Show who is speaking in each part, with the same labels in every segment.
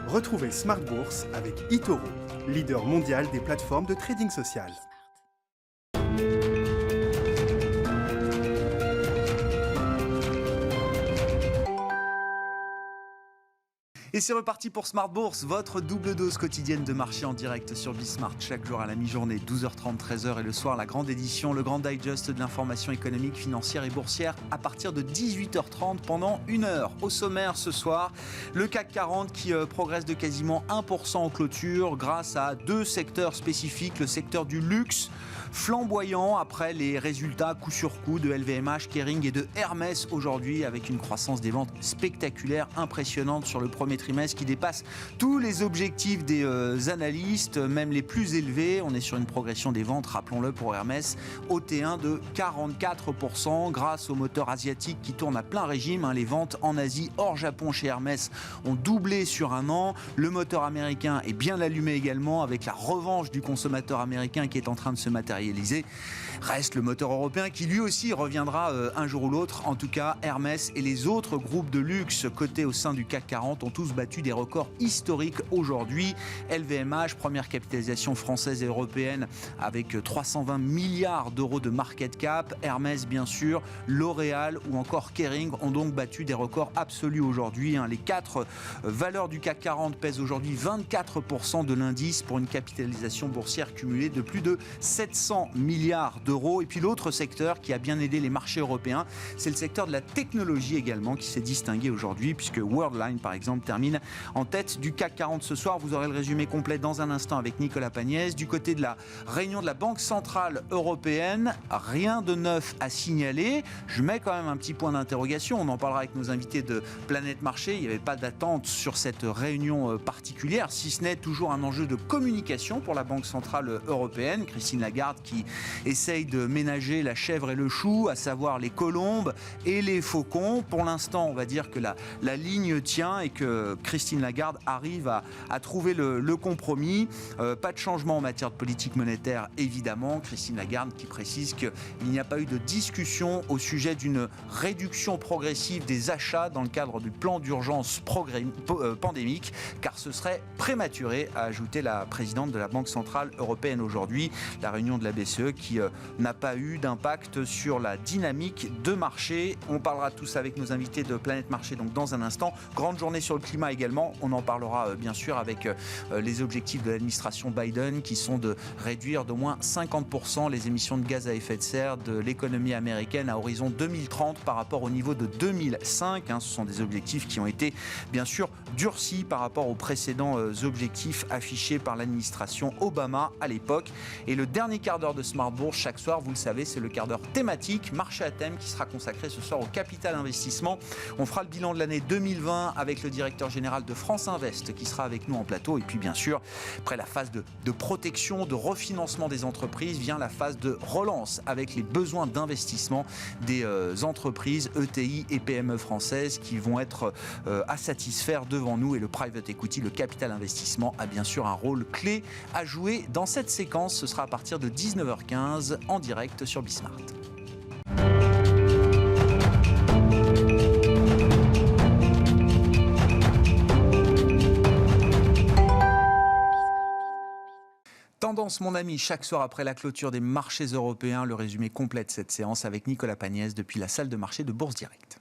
Speaker 1: Retrouvez Smart Bourse avec eToro, leader mondial des plateformes de trading social.
Speaker 2: Et c'est reparti pour Smart Bourse, votre double dose quotidienne de marché en direct sur Bismart. Chaque jour à la mi-journée, 12h30, 13h et le soir, la grande édition, le grand digest de l'information économique, financière et boursière à partir de 18h30 pendant 1 heure. Au sommaire ce soir, le CAC 40 qui progresse de quasiment 1% en clôture grâce à deux secteurs spécifiques. Le secteur du luxe, flamboyant après les résultats coup sur coup de LVMH, Kering et de Hermès aujourd'hui, avec une croissance des ventes spectaculaire, impressionnante sur le premier trimestre qui dépasse tous les objectifs des analystes, même les plus élevés. On est sur une progression des ventes, rappelons-le, pour Hermès au T1 de 44% grâce au moteur asiatique qui tourne à plein régime. Les ventes en Asie hors Japon chez Hermès ont doublé sur un an. Le moteur américain est bien allumé également avec la revanche du consommateur américain qui est en train de se matérialiser. Reste le moteur européen qui lui aussi reviendra un jour ou l'autre. En tout cas, Hermès et les autres groupes de luxe cotés au sein du CAC 40 ont tous battu des records historiques aujourd'hui. LVMH, première capitalisation française et européenne avec 320 milliards d'euros de market cap. Hermès bien sûr, L'Oréal ou encore Kering ont donc battu des records absolus aujourd'hui. Les quatre valeurs du CAC 40 pèsent aujourd'hui 24% de l'indice pour une capitalisation boursière cumulée de plus de 700 milliards d'euros. Et puis l'autre secteur qui a bien aidé les marchés européens, c'est le secteur de la technologie également qui s'est distingué aujourd'hui puisque Worldline par exemple termine en tête du CAC 40 ce soir. Vous aurez le résumé complet dans un instant avec Nicolas Pagnès. Du côté de la réunion de la Banque Centrale Européenne, rien de neuf à signaler. Je mets quand même un petit point d'interrogation. On en parlera avec nos invités de Planète Marché. Il n'y avait pas d'attente sur cette réunion particulière, si ce n'est toujours un enjeu de communication pour la Banque Centrale Européenne. Christine Lagarde qui essaye de ménager la chèvre et le chou, à savoir les colombes et les faucons. Pour l'instant, on va dire que la ligne tient et que Christine Lagarde arrive à trouver le compromis. Pas de changement en matière de politique monétaire, évidemment. Christine Lagarde qui précise qu'il n'y a pas eu de discussion au sujet d'une réduction progressive des achats dans le cadre du plan d'urgence pandémique, car ce serait prématuré, a ajouté la présidente de la Banque Centrale Européenne aujourd'hui. La réunion de la BCE qui n'a pas eu d'impact sur la dynamique de marché. On parlera de tout ça avec nos invités de Planète Marché donc dans un instant. Grande journée sur le climat également. On en parlera bien sûr avec les objectifs de l'administration Biden qui sont de réduire d'au moins 50% les émissions de gaz à effet de serre de l'économie américaine à horizon 2030 par rapport au niveau de 2005. Ce sont des objectifs qui ont été bien sûr durcis par rapport aux précédents objectifs affichés par l'administration Obama à l'époque. Et le dernier quart d'heure de Smart Bourse chaque soir, vous le savez, c'est le quart d'heure thématique, marché à thème qui sera consacré ce soir au capital investissement. On fera le bilan de l'année 2020 avec le directeur général de France Invest qui sera avec nous en plateau. Et puis bien sûr, après la phase de protection, de refinancement des entreprises, vient la phase de relance avec les besoins d'investissement des entreprises ETI et PME françaises qui vont être à satisfaire devant nous. Et le private equity, le capital investissement, a bien sûr un rôle clé à jouer dans cette séquence. Ce sera à partir de 19h15 en direct sur Bismart. Tendance, mon ami, chaque soir après la clôture des marchés européens, le résumé complet de cette séance avec Nicolas Pagnès depuis la salle de marché de Bourse Direct.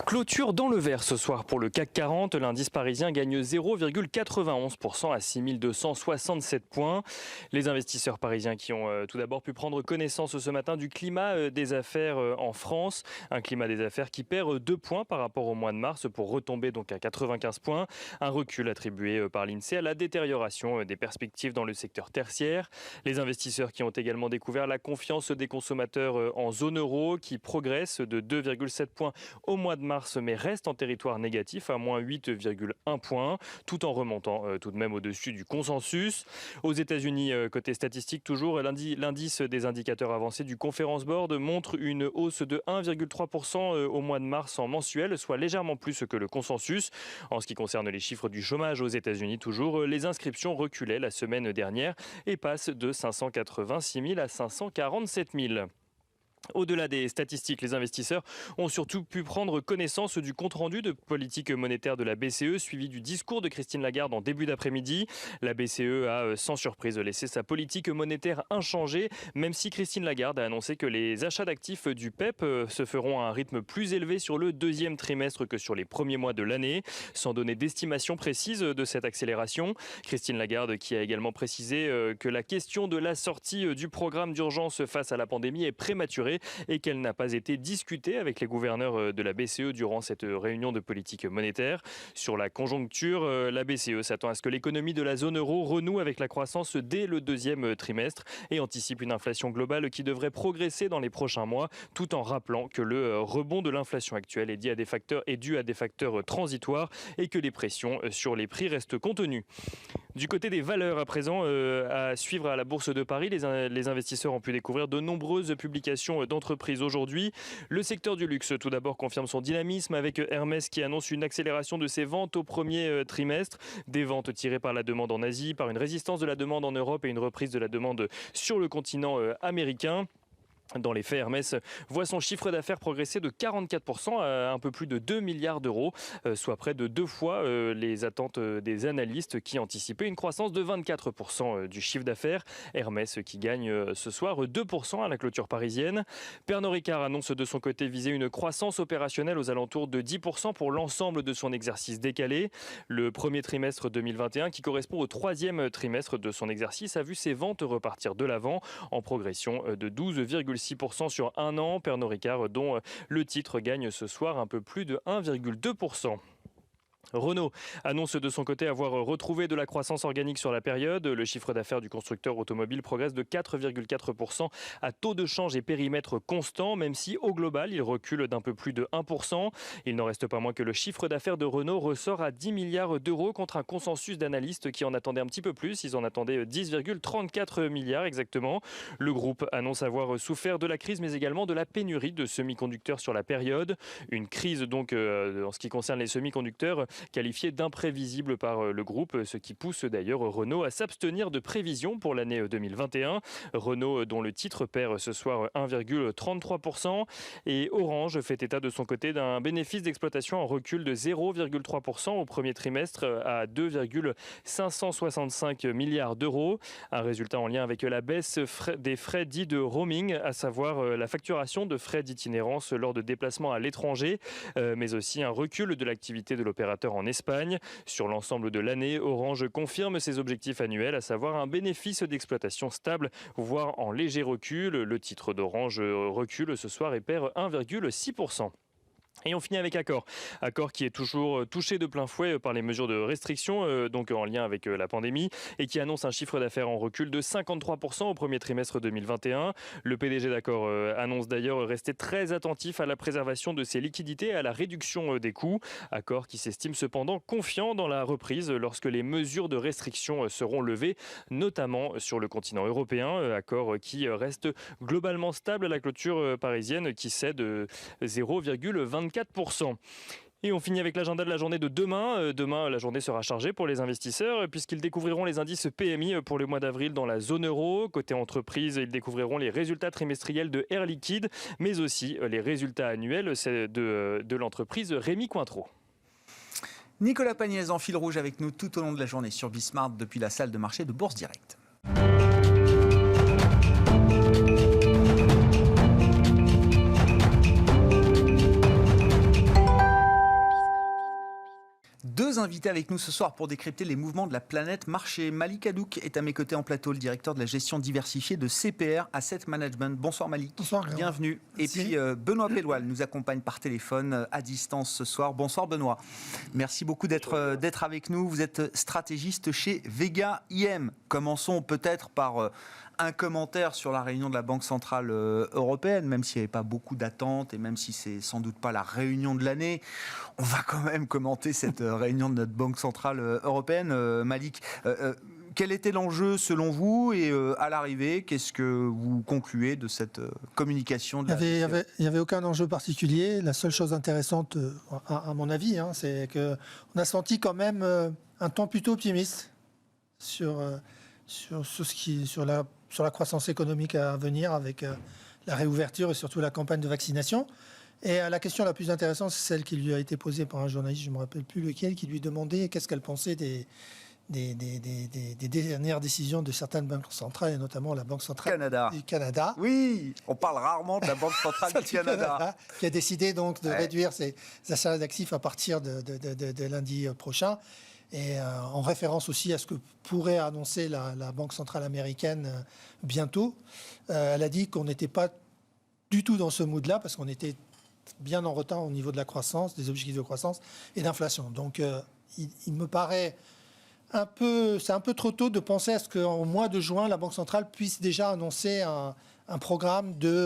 Speaker 3: Clôture dans le vert ce soir pour le CAC 40. L'indice parisien gagne 0,91% à 6267 points. Les investisseurs parisiens qui ont tout d'abord pu prendre connaissance ce matin du climat des affaires en France. Un climat des affaires qui perd 2 points par rapport au mois de mars pour retomber donc à 95 points. Un recul attribué par l'INSEE à la détérioration des perspectives dans le secteur tertiaire. Les investisseurs qui ont également découvert la confiance des consommateurs en zone euro qui progresse de 2,7 points au mois de mars mais reste en territoire négatif à moins 8,1 points tout en remontant tout de même au-dessus du consensus. Aux États-Unis, côté statistique toujours, l'indice des indicateurs avancés du Conference Board montre une hausse de 1,3% au mois de mars en mensuel, soit légèrement plus que le consensus. En ce qui concerne les chiffres du chômage aux États-Unis toujours, les inscriptions reculaient la semaine dernière et passent de 586 000 à 547 000. Au-delà des statistiques, les investisseurs ont surtout pu prendre connaissance du compte-rendu de politique monétaire de la BCE, suivi du discours de Christine Lagarde en début d'après-midi. La BCE a, sans surprise, laissé sa politique monétaire inchangée, même si Christine Lagarde a annoncé que les achats d'actifs du PEP se feront à un rythme plus élevé sur le deuxième trimestre que sur les premiers mois de l'année, sans donner d'estimation précise de cette accélération. Christine Lagarde qui a également précisé que la question de la sortie du programme d'urgence face à la pandémie est prématurée et qu'elle n'a pas été discutée avec les gouverneurs de la BCE durant cette réunion de politique monétaire. Sur la conjoncture, la BCE s'attend à ce que l'économie de la zone euro renoue avec la croissance dès le deuxième trimestre et anticipe une inflation globale qui devrait progresser dans les prochains mois, tout en rappelant que le rebond de l'inflation actuelle est dû à des facteurs transitoires et que les pressions sur les prix restent contenues. Du côté des valeurs à présent, à suivre à la Bourse de Paris, les investisseurs ont pu découvrir de nombreuses publications d'entreprises aujourd'hui. Le secteur du luxe, tout d'abord, confirme son dynamisme avec Hermès qui annonce une accélération de ses ventes au premier trimestre. Des ventes tirées par la demande en Asie, par une résistance de la demande en Europe et une reprise de la demande sur le continent américain. Dans les faits, Hermès voit son chiffre d'affaires progresser de 44% à un peu plus de 2 milliards d'euros, soit près de 2 fois les attentes des analystes qui anticipaient une croissance de 24% du chiffre d'affaires. Hermès qui gagne ce soir 2% à la clôture parisienne. Pernod Ricard annonce de son côté viser une croissance opérationnelle aux alentours de 10% pour l'ensemble de son exercice décalé. Le premier trimestre 2021, qui correspond au troisième trimestre de son exercice, a vu ses ventes repartir de l'avant en progression de 12,6% sur un an. Pernod Ricard, dont le titre gagne ce soir un peu plus de 1,2%. Renault annonce de son côté avoir retrouvé de la croissance organique sur la période. Le chiffre d'affaires du constructeur automobile progresse de 4,4% à taux de change et périmètre constant, même si au global il recule d'un peu plus de 1%. Il n'en reste pas moins que le chiffre d'affaires de Renault ressort à 10 milliards d'euros contre un consensus d'analystes qui en attendaient un petit peu plus. Ils en attendaient 10,34 milliards exactement. Le groupe annonce avoir souffert de la crise mais également de la pénurie de semi-conducteurs sur la période. Une crise donc en ce qui concerne les semi-conducteurs qualifié d'imprévisible par le groupe, ce qui pousse d'ailleurs Renault à s'abstenir de prévisions pour l'année 2021. Renault dont le titre perd ce soir 1,33% et Orange fait état de son côté d'un bénéfice d'exploitation en recul de 0,3% au premier trimestre à 2,565 milliards d'euros. Un résultat en lien avec la baisse des frais dits de roaming, à savoir la facturation de frais d'itinérance lors de déplacements à l'étranger, mais aussi un recul de l'activité de l'opérateur en Espagne. Sur l'ensemble de l'année, Orange confirme ses objectifs annuels, à savoir un bénéfice d'exploitation stable, voire en léger recul. Le titre d'Orange recule ce soir et perd 1,6%. Et on finit avec Accor. Accor qui est toujours touché de plein fouet par les mesures de restriction, donc en lien avec la pandémie, et qui annonce un chiffre d'affaires en recul de 53% au premier trimestre 2021. Le PDG d'Accor annonce d'ailleurs rester très attentif à la préservation de ses liquidités et à la réduction des coûts. Accor qui s'estime cependant confiant dans la reprise lorsque les mesures de restriction seront levées, notamment sur le continent européen. Accor qui reste globalement stable à la clôture parisienne qui cède 0,24%. Et on finit avec l'agenda de la journée de demain. Demain, la journée sera chargée pour les investisseurs puisqu'ils découvriront les indices PMI pour le mois d'avril dans la zone euro. Côté entreprise, ils découvriront les résultats trimestriels de Air Liquide, mais aussi les résultats annuels de l'entreprise Rémy Cointreau.
Speaker 2: Nicolas Pagnès en fil rouge avec nous tout au long de la journée sur Bismart depuis la salle de marché de Bourse Direct. Deux invités avec nous ce soir pour décrypter les mouvements de la planète marché. Malik Hadouk est à mes côtés en plateau, le directeur de la gestion diversifiée de CPR Asset Management. Bonsoir Malik.
Speaker 4: Bonsoir.
Speaker 2: Bienvenue.
Speaker 4: Merci.
Speaker 2: Et puis Benoît Pelloual nous accompagne par téléphone à distance ce soir. Bonsoir Benoît. Merci beaucoup d'être avec nous. Vous êtes stratégiste chez Vega IM. Commençons peut-être par un commentaire sur la réunion de la Banque Centrale Européenne, même s'il n'y avait pas beaucoup d'attentes et même si c'est sans doute pas la réunion de l'année, on va quand même commenter cette réunion de notre Banque Centrale Européenne. Malik, quel était l'enjeu selon vous et à l'arrivée, qu'est-ce que vous concluez de cette communication de
Speaker 4: Il n'y avait aucun enjeu particulier. La seule chose intéressante, à mon avis, c'est qu'on a senti quand même un ton plutôt optimiste sur la croissance économique à venir avec la réouverture et surtout la campagne de vaccination. Et la question la plus intéressante, c'est celle qui lui a été posée par un journaliste, je ne me rappelle plus lequel, qui lui demandait qu'est-ce qu'elle pensait des dernières décisions de certaines banques centrales, et notamment la Banque centrale du Canada.
Speaker 2: Oui, on parle rarement de la Banque centrale du Canada.
Speaker 4: Qui a décidé donc de réduire ses achats d'actifs à partir de lundi prochain. Et en référence aussi à ce que pourrait annoncer la Banque centrale américaine bientôt. Elle a dit qu'on n'était pas du tout dans ce mood-là, parce qu'on était bien en retard au niveau de la croissance, des objectifs de croissance et d'inflation. Donc il me paraît c'est un peu trop tôt de penser à ce qu'au mois de juin, la Banque centrale puisse déjà annoncer un programme de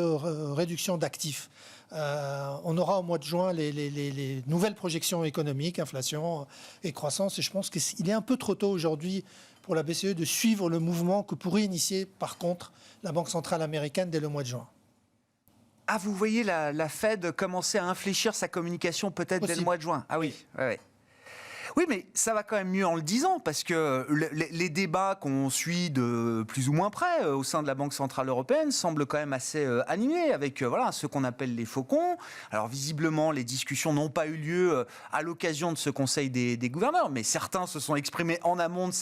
Speaker 4: réduction d'actifs. On aura au mois de juin les nouvelles projections économiques, inflation et croissance, et je pense qu'il est un peu trop tôt aujourd'hui pour la BCE de suivre le mouvement que pourrait initier par contre la Banque centrale américaine dès le mois de juin.
Speaker 2: Ah, vous voyez la Fed commencer à infléchir sa communication peut-être dès le mois de juin. Ah oui, ouais. Oui, mais ça va quand même mieux en le disant, parce que les débats qu'on suit de plus ou moins près au sein de la Banque Centrale Européenne semblent quand même assez animés, avec ce qu'on appelle les faucons. Alors visiblement, les discussions n'ont pas eu lieu à l'occasion de ce Conseil des gouverneurs, mais certains se sont exprimés en amont de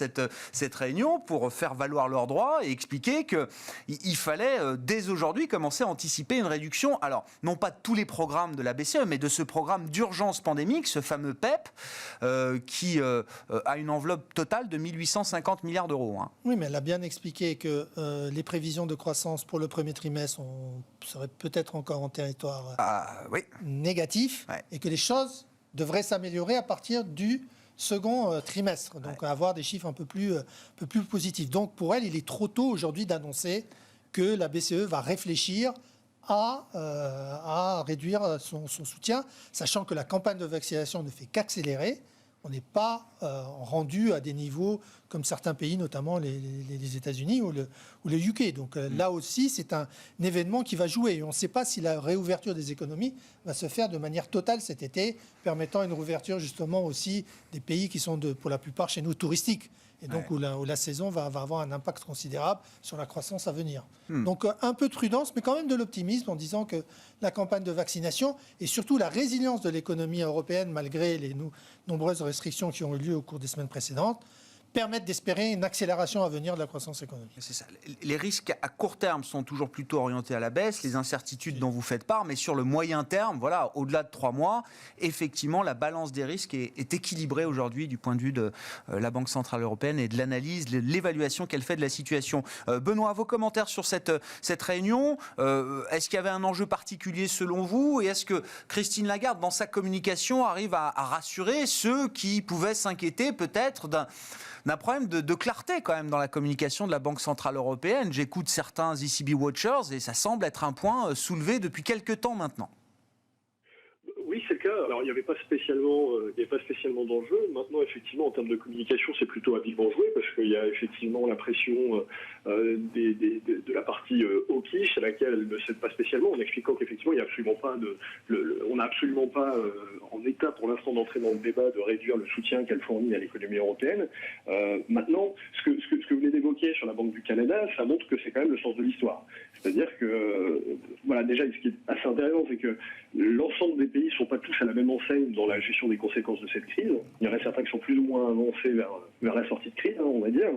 Speaker 2: cette réunion pour faire valoir leurs droits et expliquer qu'il fallait dès aujourd'hui commencer à anticiper une réduction, alors non pas de tous les programmes de la BCE, mais de ce programme d'urgence pandémique, ce fameux PEP, qui a une enveloppe totale de 1 850 milliards d'euros.
Speaker 4: Oui, mais elle a bien expliqué que les prévisions de croissance pour le premier trimestre seraient peut-être encore en territoire négatif, et que les choses devraient s'améliorer à partir du second trimestre, donc avoir des chiffres un peu plus positifs. Donc pour elle, il est trop tôt aujourd'hui d'annoncer que la BCE va réfléchir à réduire son soutien, sachant que la campagne de vaccination ne fait qu'accélérer. On n'est pas rendu à des niveaux comme certains pays, notamment les États-Unis ou le UK. Donc là aussi, c'est un événement qui va jouer. Et on ne sait pas si la réouverture des économies va se faire de manière totale cet été, permettant une réouverture justement aussi des pays qui sont pour la plupart chez nous touristiques. Et donc où la saison va avoir un impact considérable sur la croissance à venir. Donc un peu de prudence, mais quand même de l'optimisme en disant que la campagne de vaccination et surtout la résilience de l'économie européenne, malgré les nombreuses restrictions qui ont eu lieu au cours des semaines précédentes, permettent d'espérer une accélération à venir de la croissance économique.
Speaker 2: C'est ça. Les risques à court terme sont toujours plutôt orientés à la baisse, les incertitudes dont vous faites part, mais sur le moyen terme, au-delà de 3 mois, effectivement, la balance des risques est équilibrée aujourd'hui du point de vue de la Banque Centrale Européenne et de l'analyse, l'évaluation qu'elle fait de la situation. Benoît, vos commentaires sur cette réunion, est-ce qu'il y avait un enjeu particulier selon vous, et est-ce que Christine Lagarde, dans sa communication, arrive à rassurer ceux qui pouvaient s'inquiéter peut-être d'un problème de clarté quand même dans la communication de la Banque Centrale Européenne? J'écoute certains ECB Watchers et ça semble être un point soulevé depuis quelques temps maintenant.
Speaker 5: Oui, c'est le cas. Alors, il n'y avait pas spécialement d'enjeu. Maintenant, effectivement, en termes de communication, c'est plutôt habilement joué, parce qu'il y a effectivement la pression de la partie hawkish, à laquelle elle ne cède pas spécialement, en expliquant qu'effectivement, il n'y a absolument pas on n'a absolument pas en état pour l'instant d'entrer dans le débat de réduire le soutien qu'elle fournit à l'économie européenne. Maintenant, ce que vous venez d'évoquer sur la Banque du Canada, ça montre que c'est quand même le sens de l'histoire. C'est-à-dire que, déjà, ce qui est assez intéressant, c'est que l'ensemble des pays ne sont pas tous à la même enseigne dans la gestion des conséquences de cette crise. Il y en a certains qui sont plus ou moins avancés vers la sortie de crise, on va dire,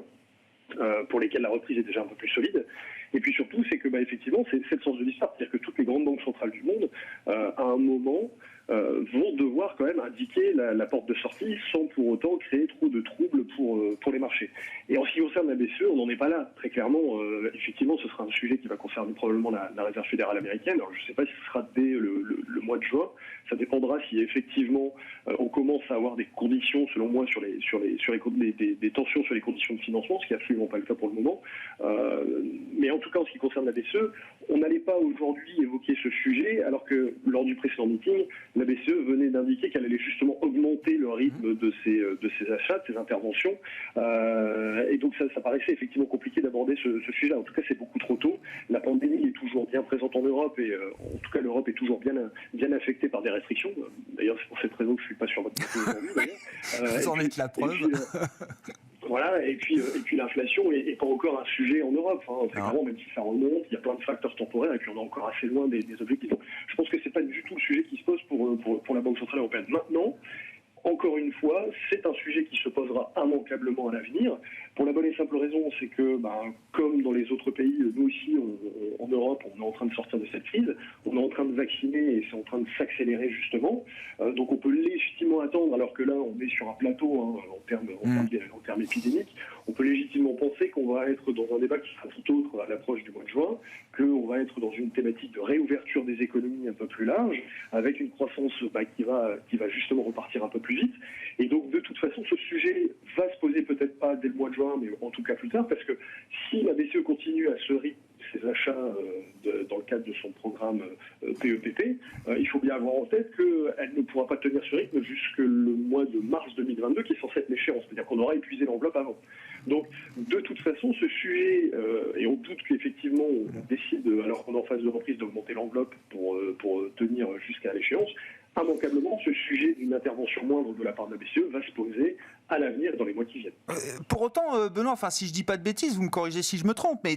Speaker 5: pour lesquels la reprise est déjà un peu plus solide. Et puis surtout, c'est que effectivement, c'est le sens de l'histoire. C'est-à-dire que toutes les grandes banques centrales du monde, à un moment, vont devoir quand même indiquer la porte de sortie sans pour autant créer trop de troubles pour les marchés. Et en ce qui concerne la BCE, on n'en est pas là. Très clairement, effectivement, ce sera un sujet qui va concerner probablement la Réserve fédérale américaine. Alors, je ne sais pas si ce sera dès le mois de juin. Ça dépendra si effectivement on commence à avoir des conditions, selon moi, des tensions sur les conditions de financement, ce qui n'est absolument pas le cas pour le moment. Mais en tout cas, en ce qui concerne la BCE, on n'allait pas aujourd'hui évoquer ce sujet, alors que lors du précédent meeting, la BCE venait d'indiquer qu'elle allait justement augmenter le rythme de ses achats, de ses interventions. Et donc ça paraissait effectivement compliqué d'aborder ce sujet-là. En tout cas, c'est beaucoup trop tôt. La pandémie est toujours bien présente en Europe, et en tout cas, l'Europe est toujours bien affectée par des restrictions. D'ailleurs, c'est pour cette raison que je ne suis pas sur votre côté aujourd'hui.
Speaker 2: Vous en êtes la preuve.
Speaker 5: Voilà, Et puis l'inflation est pas encore un sujet en Europe. Très clairement, même si ça remonte, il y a plein de facteurs temporaires et puis on est encore assez loin des objectifs. Donc, je pense que c'est pas du tout le sujet qui se pose pour la Banque centrale européenne. Maintenant, encore une fois, c'est un sujet qui se posera immanquablement à l'avenir. Pour la bonne et simple raison, c'est que, comme dans les autres pays, nous aussi, en Europe, on est en train de sortir de cette crise. On est en train de vacciner et c'est en train de s'accélérer justement. Donc on peut légitimement attendre, alors que là, on est sur un plateau en termes épidémiques, on peut légitimement penser qu'on va être dans un débat qui sera tout autre à l'approche du mois de juin, qu'on va être dans une thématique de réouverture des économies un peu plus large, avec une croissance qui va justement repartir un peu plus vite. Et donc, de toute façon, ce sujet va se poser peut-être pas dès le mois de juin, mais en tout cas plus tard, parce que si la BCE continue à ce rythme ses achats dans le cadre de son programme PEPP, il faut bien avoir en tête qu'elle ne pourra pas tenir ce rythme jusque le mois de mars 2022, qui est censé être l'échéance, c'est-à-dire qu'on aura épuisé l'enveloppe avant. Donc, de toute façon, ce sujet, et on doute qu'effectivement on décide, alors qu'on est en phase de reprise, d'augmenter l'enveloppe pour tenir jusqu'à l'échéance, immanquablement, ce sujet d'une intervention moindre de la part de la BCE va se poser à l'avenir dans les mois qui viennent.
Speaker 2: Pour autant, Benoît, si je dis pas de bêtises, vous me corrigez si je me trompe, mais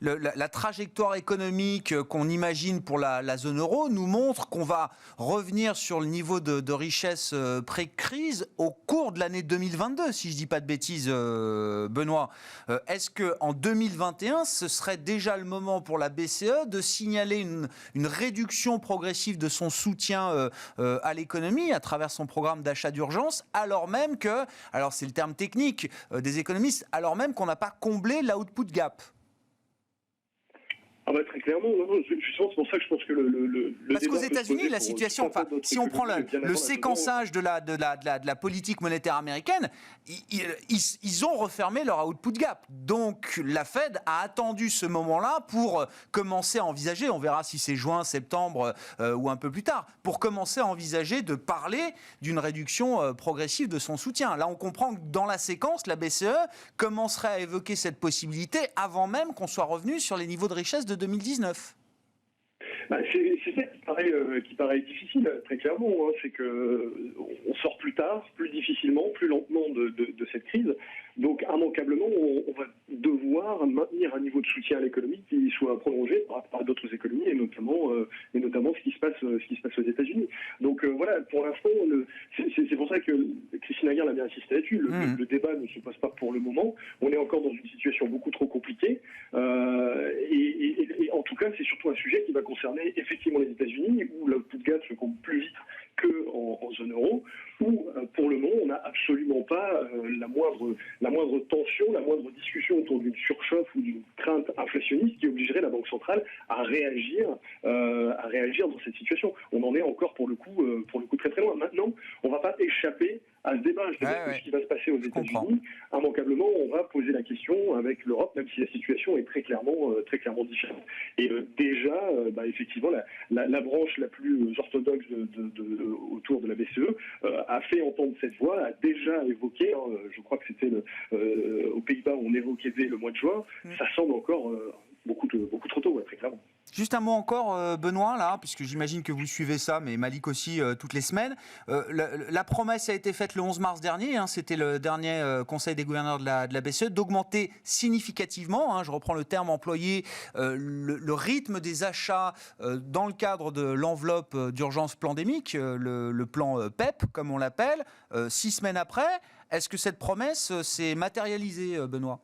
Speaker 2: la trajectoire économique qu'on imagine pour la zone euro nous montre qu'on va revenir sur le niveau de richesse pré-crise au cours de l'année 2022, si je dis pas de bêtises, Benoît. Est-ce qu'en 2021, ce serait déjà le moment pour la BCE de signaler une réduction progressive de son soutien à l'économie à travers son programme d'achat d'urgence, alors même que, alors c'est le terme technique des économistes, alors même qu'on n'a pas comblé l'output gap?
Speaker 5: Très clairement, justement, c'est pour ça que je pense que le
Speaker 2: parce qu'aux États-Unis, la situation, si on prend le séquençage de la politique monétaire américaine, ils ont refermé leur output gap. Donc la Fed a attendu ce moment-là pour commencer à envisager, on verra si c'est juin, septembre ou un peu plus tard, pour commencer à envisager de parler d'une réduction progressive de son soutien. Là, on comprend que dans la séquence, la BCE commencerait à évoquer cette possibilité avant même qu'on soit revenu sur les niveaux de richesse de 2019.
Speaker 5: C'est ça qui paraît difficile, très clairement. C'est qu'on sort plus tard, plus difficilement, plus lentement de cette crise. Donc, immanquablement, on va devoir maintenir un niveau de soutien à l'économie qui soit prolongé par d'autres économies, et notamment ce qui se passe aux États-Unis. Donc, voilà, pour l'instant, c'est pour ça que Christine Lagarde a bien insisté là-dessus. Le débat ne se passe pas pour le moment. On est encore dans une situation beaucoup trop compliquée. Et en tout cas, c'est surtout un sujet qui va concerner effectivement les États-Unis, où l'output gap se compte plus vite qu'en zone euro, où pour le moment on n'a absolument pas la moindre tension, la moindre discussion autour d'une surchauffe ou d'une crainte inflationniste qui obligerait la Banque centrale à réagir dans cette situation. On en est encore pour le coup très très loin. Maintenant, on ne va pas échapper à ce débat. Ce qui va se passer aux États-Unis, immanquablement, on va poser la question avec l'Europe, même si la situation est très clairement différente. Et déjà, effectivement, la branche la plus orthodoxe autour de la BCE a fait entendre cette voix, a déjà évoqué, je crois que c'était aux Pays-Bas où on évoquait dès le mois de juin, ça semble encore beaucoup trop tôt, très clairement.
Speaker 2: Juste un mot encore, Benoît, là, puisque j'imagine que vous suivez ça, mais Malik aussi, toutes les semaines. La promesse a été faite le 11 mars dernier, c'était le dernier conseil des gouverneurs de la BCE, d'augmenter significativement, je reprends le terme employé, le rythme des achats dans le cadre de l'enveloppe d'urgence pandémique, le plan PEP, comme on l'appelle, 6 semaines après. Est-ce que cette promesse s'est matérialisée, Benoît ?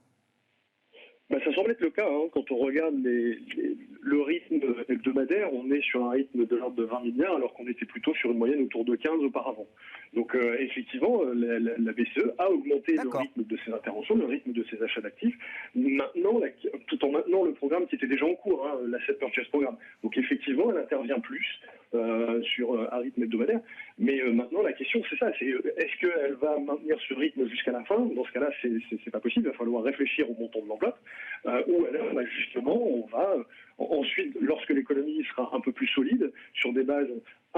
Speaker 5: Ça semble être le cas. Quand on regarde le rythme hebdomadaire, on est sur un rythme de l'ordre de 20 milliards, alors qu'on était plutôt sur une moyenne autour de 15 auparavant. Donc effectivement, la BCE a augmenté le rythme de ses interventions, le rythme de ses achats d'actifs, maintenant, tout en maintenant le programme qui était déjà en cours, l'Asset Purchase Programme. Donc effectivement, elle intervient plus sur un rythme hebdomadaire. Mais maintenant, la question, c'est ça, c'est est-ce qu'elle va maintenir ce rythme jusqu'à la fin? Dans ce cas-là, c'est pas possible, il va falloir réfléchir au montant de l'enveloppe. Ou alors, justement, on va ensuite, lorsque l'économie sera un peu plus solide, sur des bases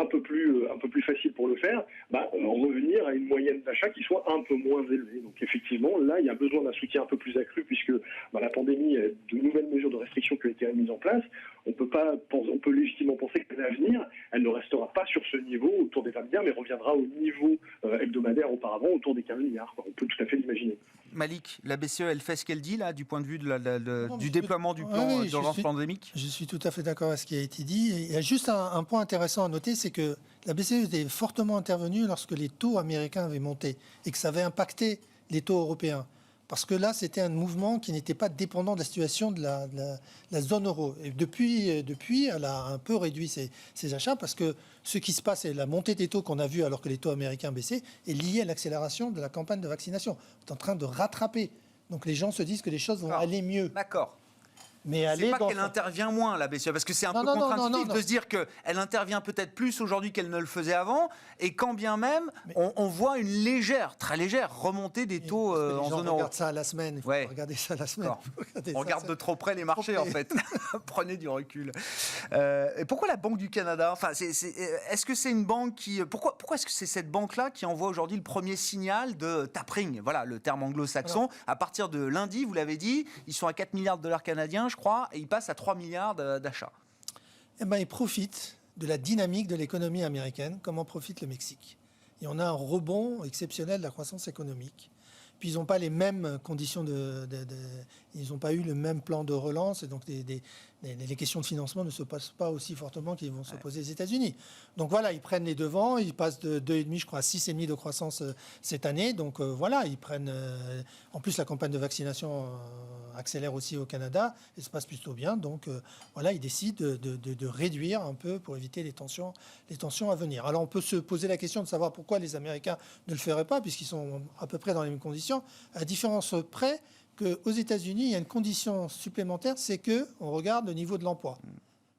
Speaker 5: un peu plus facile pour le faire, revenir à une moyenne d'achat qui soit un peu moins élevée. Donc effectivement, là, il y a besoin d'un soutien un peu plus accru puisque la pandémie, de nouvelles mesures de restriction qui ont été mises en place. On peut légitimement penser que l'avenir, elle ne restera pas sur ce niveau autour des 20 milliards, mais reviendra au niveau hebdomadaire auparavant autour des 15 milliards. On peut tout à fait l'imaginer.
Speaker 2: Malik, la BCE, elle fait ce qu'elle dit là, du point de vue du déploiement du plan d'urgence pandémique?
Speaker 4: Je suis tout à fait d'accord avec ce qui a été dit. Et il y a juste un point intéressant à noter, c'est que la BCE était fortement intervenue lorsque les taux américains avaient monté et que ça avait impacté les taux européens. Parce que là, c'était un mouvement qui n'était pas dépendant de la situation de la zone euro. Et depuis, elle a un peu réduit ses achats parce que ce qui se passe, et la montée des taux qu'on a vue alors que les taux américains baissaient, est liée à l'accélération de la campagne de vaccination. On est en train de rattraper. Donc les gens se disent que les choses vont aller mieux.
Speaker 2: D'accord.
Speaker 4: Mais
Speaker 2: c'est pas qu'elle intervient moins, la BCE, parce que c'est un peu contre-intuitif de se dire qu'elle intervient peut-être plus aujourd'hui qu'elle ne le faisait avant, et quand bien même, on voit une très légère remontée des taux en zone euro.
Speaker 4: On regarde ça à la semaine, il faut regarder ça à la semaine.
Speaker 2: On regarde de trop près les marchés, en fait. Prenez du recul. Et pourquoi la Banque du Canada? Enfin, est-ce que c'est une banque qui... Pourquoi est-ce que c'est cette banque-là qui envoie aujourd'hui le premier signal de tapering, voilà le terme anglo-saxon? À partir de lundi, vous l'avez dit, ils sont à 4 milliards de dollars canadiens, je crois, et ils passent à 3 milliards d'achats.
Speaker 4: Ils profitent de la dynamique de l'économie américaine, comme en profite le Mexique. Et on a un rebond exceptionnel de la croissance économique. Puis ils n'ont pas les mêmes conditions ils n'ont pas eu le même plan de relance, et donc les questions de financement ne se passent pas aussi fortement qu'ils vont se poser aux États-Unis. Donc voilà, ils prennent les devants, ils passent de 2,5, je crois, à 6,5 de croissance cette année. Donc voilà, ils prennent... en plus, la campagne de vaccination accélère aussi au Canada, et se passe plutôt bien. Donc voilà, ils décident de réduire un peu pour éviter les tensions à venir. Alors on peut se poser la question de savoir pourquoi les Américains ne le feraient pas, puisqu'ils sont à peu près dans les mêmes conditions, à différence près qu'aux États-Unis, il y a une condition supplémentaire, c'est qu'on regarde le niveau de l'emploi.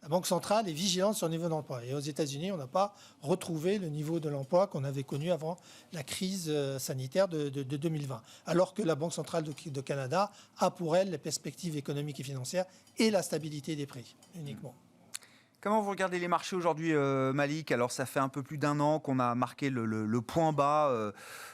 Speaker 4: La Banque centrale est vigilante sur le niveau de l'emploi. Et aux États-Unis, on n'a pas retrouvé le niveau de l'emploi qu'on avait connu avant la crise sanitaire de 2020. Alors que la Banque centrale de Canada a pour elle les perspectives économiques et financières et la stabilité des prix uniquement.
Speaker 2: Comment vous regardez les marchés aujourd'hui, Malik? Alors, ça fait un peu plus d'un an qu'on a marqué le point bas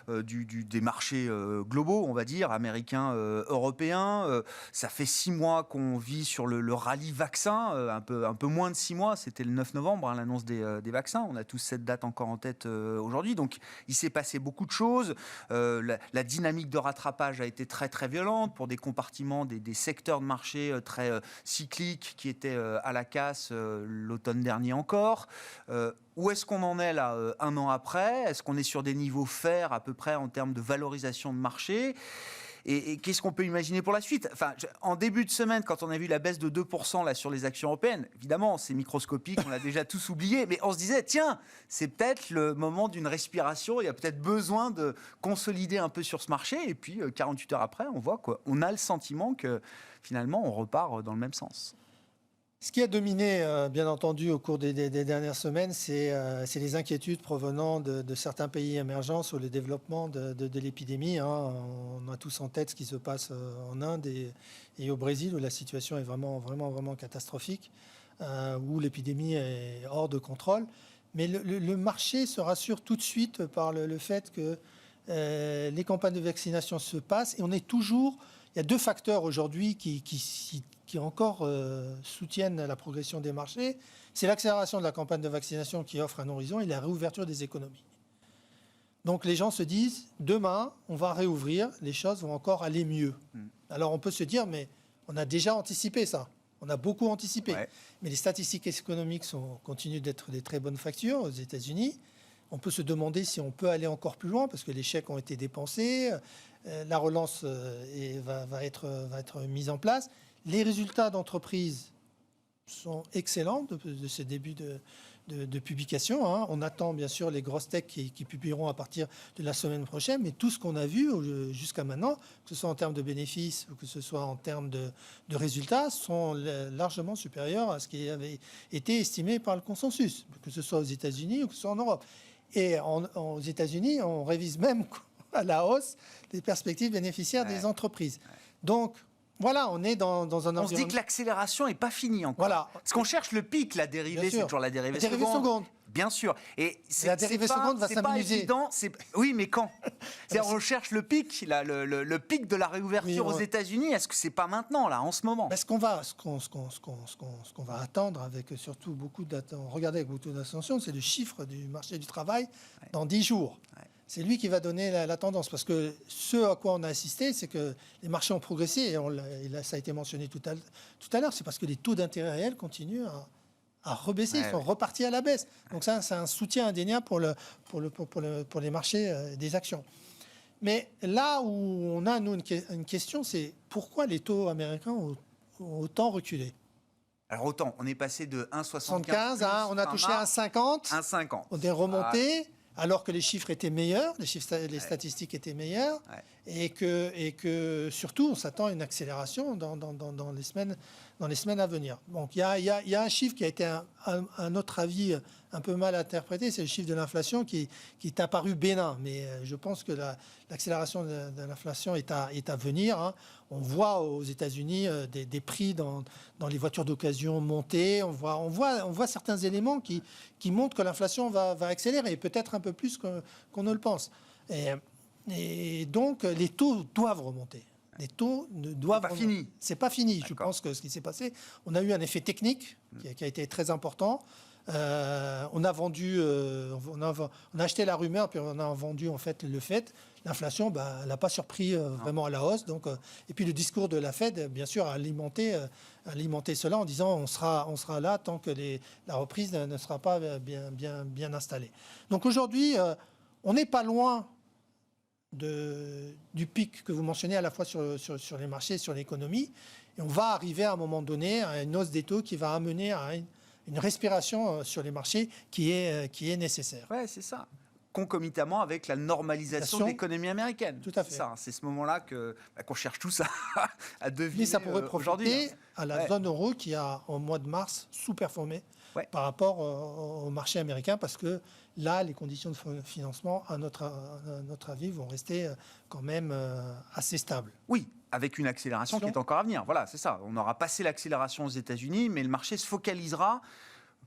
Speaker 2: des marchés globaux, on va dire, américains, européens. Ça fait 6 mois qu'on vit sur le rallye vaccin, un peu moins de 6 mois. C'était le 9 novembre, l'annonce des vaccins. On a tous cette date encore en tête aujourd'hui. Donc, il s'est passé beaucoup de choses. La dynamique de rattrapage a été très, très violente pour des compartiments, des secteurs de marché très cycliques qui étaient à la casse l'automne dernier encore. Où est-ce qu'on en est là, un an après? Est-ce qu'on est sur des niveaux fairs à peu près en termes de valorisation de marché? Et qu'est-ce qu'on peut imaginer pour la suite? Enfin, en début de semaine, quand on a vu la baisse de 2% là, sur les actions européennes, évidemment, c'est microscopique, on l'a déjà tous oublié, mais on se disait, tiens, c'est peut-être le moment d'une respiration, il y a peut-être besoin de consolider un peu sur ce marché, et puis 48 heures après, on voit quoi. On a le sentiment que finalement, on repart dans le même sens.
Speaker 4: Ce qui a dominé, bien entendu, au cours des dernières semaines, c'est les inquiétudes provenant de certains pays émergents sur le développement de l'épidémie. On a tous en tête ce qui se passe en Inde et au Brésil, où la situation est vraiment, vraiment, vraiment catastrophique, où l'épidémie est hors de contrôle. Mais le marché se rassure tout de suite par le fait que les campagnes de vaccination se passent. Et on est toujours... Il y a 2 facteurs aujourd'hui qui encore soutiennent la progression des marchés. C'est l'accélération de la campagne de vaccination qui offre un horizon et la réouverture des économies. Donc les gens se disent, demain, on va réouvrir, les choses vont encore aller mieux. Alors on peut se dire, mais on a déjà anticipé ça. On a beaucoup anticipé. Ouais. Mais les statistiques économiques continuent d'être des très bonnes factures aux États-Unis. On peut se demander si on peut aller encore plus loin parce que les chèques ont été dépensés, la relance va être mise en place. Les résultats d'entreprise sont excellents de ce début de publication. On attend bien sûr les grosses techs qui publieront à partir de la semaine prochaine, mais tout ce qu'on a vu jusqu'à maintenant, que ce soit en termes de bénéfices ou que ce soit en termes de résultats, sont largement supérieurs à ce qui avait été estimé par le consensus, que ce soit aux États-Unis ou que ce soit en Europe. Et aux États-Unis, on révise même à la hausse les perspectives bénéficiaires des entreprises. Donc, voilà, on est dans un environnement...
Speaker 2: On se dit que l'accélération n'est pas finie encore.
Speaker 4: Voilà.
Speaker 2: Parce qu'on cherche le pic, la dérivée, c'est toujours la dérivée
Speaker 4: seconde.
Speaker 2: bien sûr. Et
Speaker 4: la dérivée seconde va s'amenuiser.
Speaker 2: Oui, mais quand on recherche le pic, là, le pic de la réouverture aux États-Unis. Est-ce que c'est pas maintenant, là, en ce moment?
Speaker 4: Ce qu'on va attendre avec surtout regardez avec beaucoup d'attention, c'est le chiffre du marché du travail dans 10 jours. Ouais. C'est lui qui va donner la tendance, parce que ce à quoi on a assisté, c'est que les marchés ont progressé, et ça a été mentionné tout à l'heure, c'est parce que les taux d'intérêt réels continuent à rebaisser, ils sont repartis à la baisse. Donc ça, c'est un soutien indéniable pour les marchés des actions. Mais là où on a, nous, une question, c'est pourquoi les taux américains ont autant reculé?
Speaker 2: Alors autant, on est passé de
Speaker 4: 1,75, on a touché 1,50.
Speaker 2: 1,50.
Speaker 4: On est remonté, alors que les chiffres étaient meilleurs, les statistiques étaient meilleures, et que surtout, on s'attend à une accélération dans les semaines à venir. Donc il y a un chiffre qui a été, à notre avis, un peu mal interprété, c'est le chiffre de l'inflation qui est apparu bénin. Mais je pense que l'accélération de l'inflation est à venir. Hein. On voit aux États-Unis des prix dans les voitures d'occasion monter. On voit certains éléments qui montrent que l'inflation va accélérer, et peut-être un peu plus qu'on ne le pense. Et donc, les taux doivent remonter. Les taux ne doivent pas
Speaker 2: fini.
Speaker 4: C'est pas fini. Je pense que ce qui s'est passé, on a eu un effet technique qui a été très important. On a vendu, on a acheté la rumeur, puis on a vendu en fait le fait. L'inflation, elle n'a pas surpris vraiment à la hausse. Donc, et puis le discours de la Fed, bien sûr, a alimenté cela en disant on sera là tant que la reprise ne sera pas bien installée. Donc aujourd'hui, on n'est pas loin du pic que vous mentionnez à la fois sur les marchés et sur l'économie. Et on va arriver à un moment donné à une hausse des taux qui va amener à une respiration sur les marchés qui est nécessaire.
Speaker 2: Ouais, c'est ça. Concomitamment avec la normalisation de l'économie américaine.
Speaker 4: Tout à fait.
Speaker 2: C'est ce moment-là qu'on cherche tous à deviner.
Speaker 4: Mais ça pourrait profiter à la zone euro qui a, au mois de mars, sous-performé par rapport au marché américain, parce que là, les conditions de financement, à notre avis, vont rester quand même assez stables.
Speaker 2: Oui, avec une accélération qui est encore à venir. Voilà, c'est ça. On aura passé l'accélération aux États-Unis, mais le marché se focalisera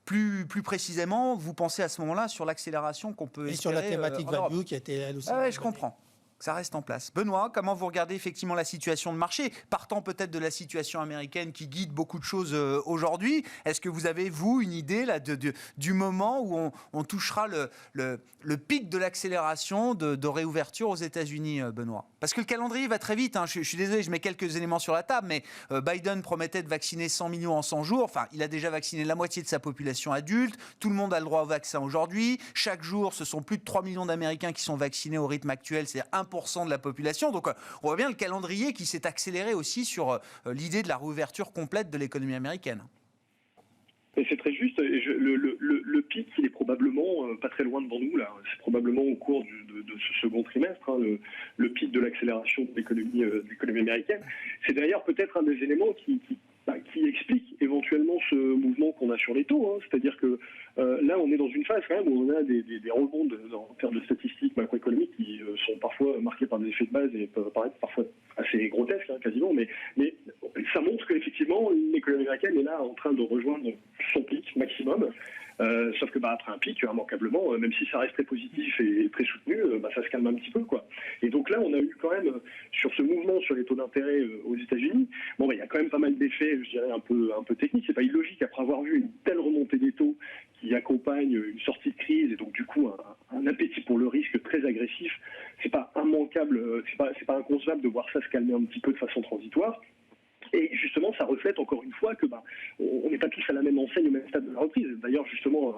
Speaker 2: plus précisément. Vous pensez à ce moment-là sur l'accélération qu'on peut espérer.
Speaker 4: Et sur la thématique value qui a été elle aussi.
Speaker 2: Oui, je comprends. Ça reste en place. Benoît, comment vous regardez effectivement la situation de marché, partant peut-être de la situation américaine qui guide beaucoup de choses aujourd'hui? Est-ce que vous avez, vous, une idée là, du moment où on touchera le pic de l'accélération de réouverture aux États-Unis, Benoît? Parce que le calendrier va très vite. Hein. Je suis désolé, je mets quelques éléments sur la table, mais Biden promettait de vacciner 100 millions en 100 jours. Enfin, il a déjà vacciné la moitié de sa population adulte. Tout le monde a le droit au vaccin aujourd'hui. Chaque jour, ce sont plus de 3 millions d'Américains qui sont vaccinés au rythme actuel. C'est 1% de la population. Donc, on voit bien le calendrier qui s'est accéléré aussi sur l'idée de la réouverture complète de l'économie américaine.
Speaker 5: Et c'est très juste. Le pic, il est probablement pas très loin devant nous, là. C'est probablement au cours de ce second trimestre, hein, le pic de l'accélération de l'économie américaine. C'est d'ailleurs peut-être un des éléments qui explique éventuellement ce mouvement qu'on a sur les taux. Hein. C'est-à-dire que là, on est dans une phase quand même où on a des rebonds en termes de statistiques macroéconomiques qui sont parfois marqués par des effets de base et peuvent paraître parfois assez grotesques, hein, quasiment. Mais ça montre qu'effectivement, l'économie américaine est là en train de rejoindre son pic maximum. Sauf que après un pic, immanquablement, même si ça reste très positif et très soutenu, ça se calme un petit peu, quoi. Et donc là, on a eu quand même, sur ce mouvement sur les taux d'intérêt aux États-Unis, il y a quand même pas mal d'effets, je dirais, un peu techniques. C'est pas illogique, après avoir vu une telle remontée des taux qui accompagne une sortie de crise et donc du coup un appétit pour le risque très agressif, c'est pas immanquable, c'est pas inconcevable de voir ça se calmer un petit peu de façon transitoire. Et justement, ça reflète encore une fois que on n'est pas tous à la même enseigne, au même stade de la reprise. D'ailleurs, justement,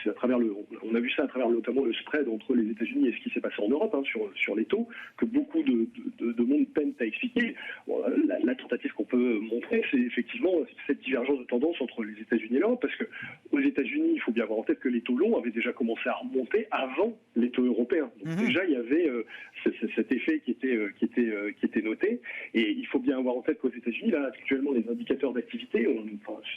Speaker 5: c'est à travers on a vu ça à travers notamment le spread entre les États-Unis et ce qui s'est passé en Europe, hein, sur les taux, que beaucoup de monde peine à expliquer. Bon, la tentative qu'on peut montrer, c'est effectivement cette divergence de tendance entre les États-Unis et l'Europe, parce que aux États-Unis, il faut bien avoir en tête que les taux longs avaient déjà commencé à remonter avant les taux européens. Donc déjà, il y avait cet effet qui était noté. Et il faut bien avoir en tête qu'aux États-Unis, là, actuellement, les indicateurs d'activité,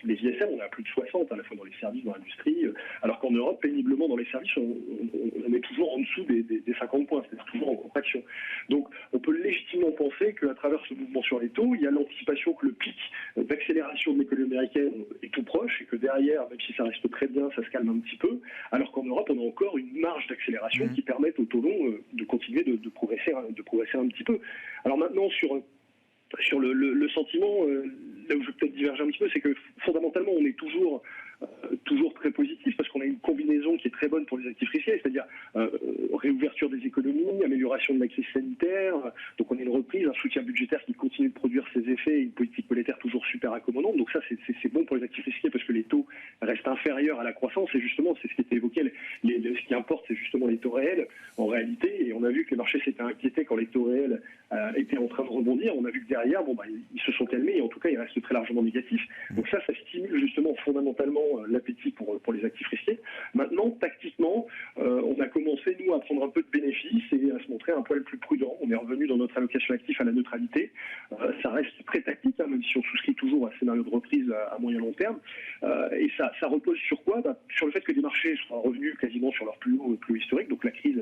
Speaker 5: les ISM, on est à plus de 60, à la fois dans les services, dans l'industrie, alors qu'en Europe, péniblement, dans les services, on est toujours en dessous des 50 points, c'est-à-dire toujours en contraction. Donc, on peut légitimement penser qu'à travers ce mouvement sur les taux, il y a l'anticipation que le pic d'accélération de l'économie américaine est tout proche et que derrière, même si ça reste très bien, ça se calme un petit peu, alors qu'en Europe, on a encore une marge d'accélération qui permet au taux long de continuer de progresser un petit peu. Alors maintenant, sur le sentiment, là où je vais peut-être diverger un petit peu, c'est que fondamentalement, on est toujours très positif parce qu'on a une combinaison qui est très bonne pour les actifs risqués, c'est-à-dire réouverture des économies, amélioration de la crise sanitaire, donc on a une reprise, un soutien budgétaire qui continue de produire ses effets et une politique monétaire toujours super accommodante, donc ça c'est bon pour les actifs risqués parce que les taux restent inférieurs à la croissance et justement c'est ce qui était évoqué, ce qui importe c'est justement les taux réels en réalité, et on a vu que les marchés s'étaient inquiétés quand les taux réels étaient en train de rebondir, on a vu que derrière ils se sont calmés et en tout cas ils restent très largement négatifs, donc ça stimule justement fondamentalement l'appétit pour les actifs risqués. Maintenant, tactiquement, on a commencé, nous, à prendre un peu de bénéfices et à se montrer un poil plus prudent. On est revenu dans notre allocation actif à la neutralité. Ça reste très tactique, même si on souscrit toujours à un scénario de reprise à moyen long terme. Et ça repose sur quoi ? Sur le fait que les marchés soient revenus quasiment sur leur plus haut historique, donc la crise,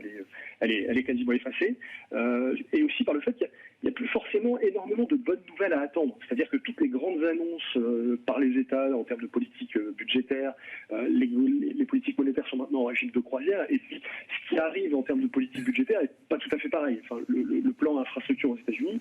Speaker 5: elle est quasiment effacée. Et aussi par le fait qu'il n'y a plus forcément énormément de bonnes nouvelles à attendre. C'est-à-dire que toutes les grandes annonces par les États en termes de politique budgétaire, les politiques monétaires sont maintenant en régime de croisière, et puis ce qui arrive en termes de politique budgétaire n'est pas tout à fait pareil. Enfin, le plan infrastructure aux États-Unis,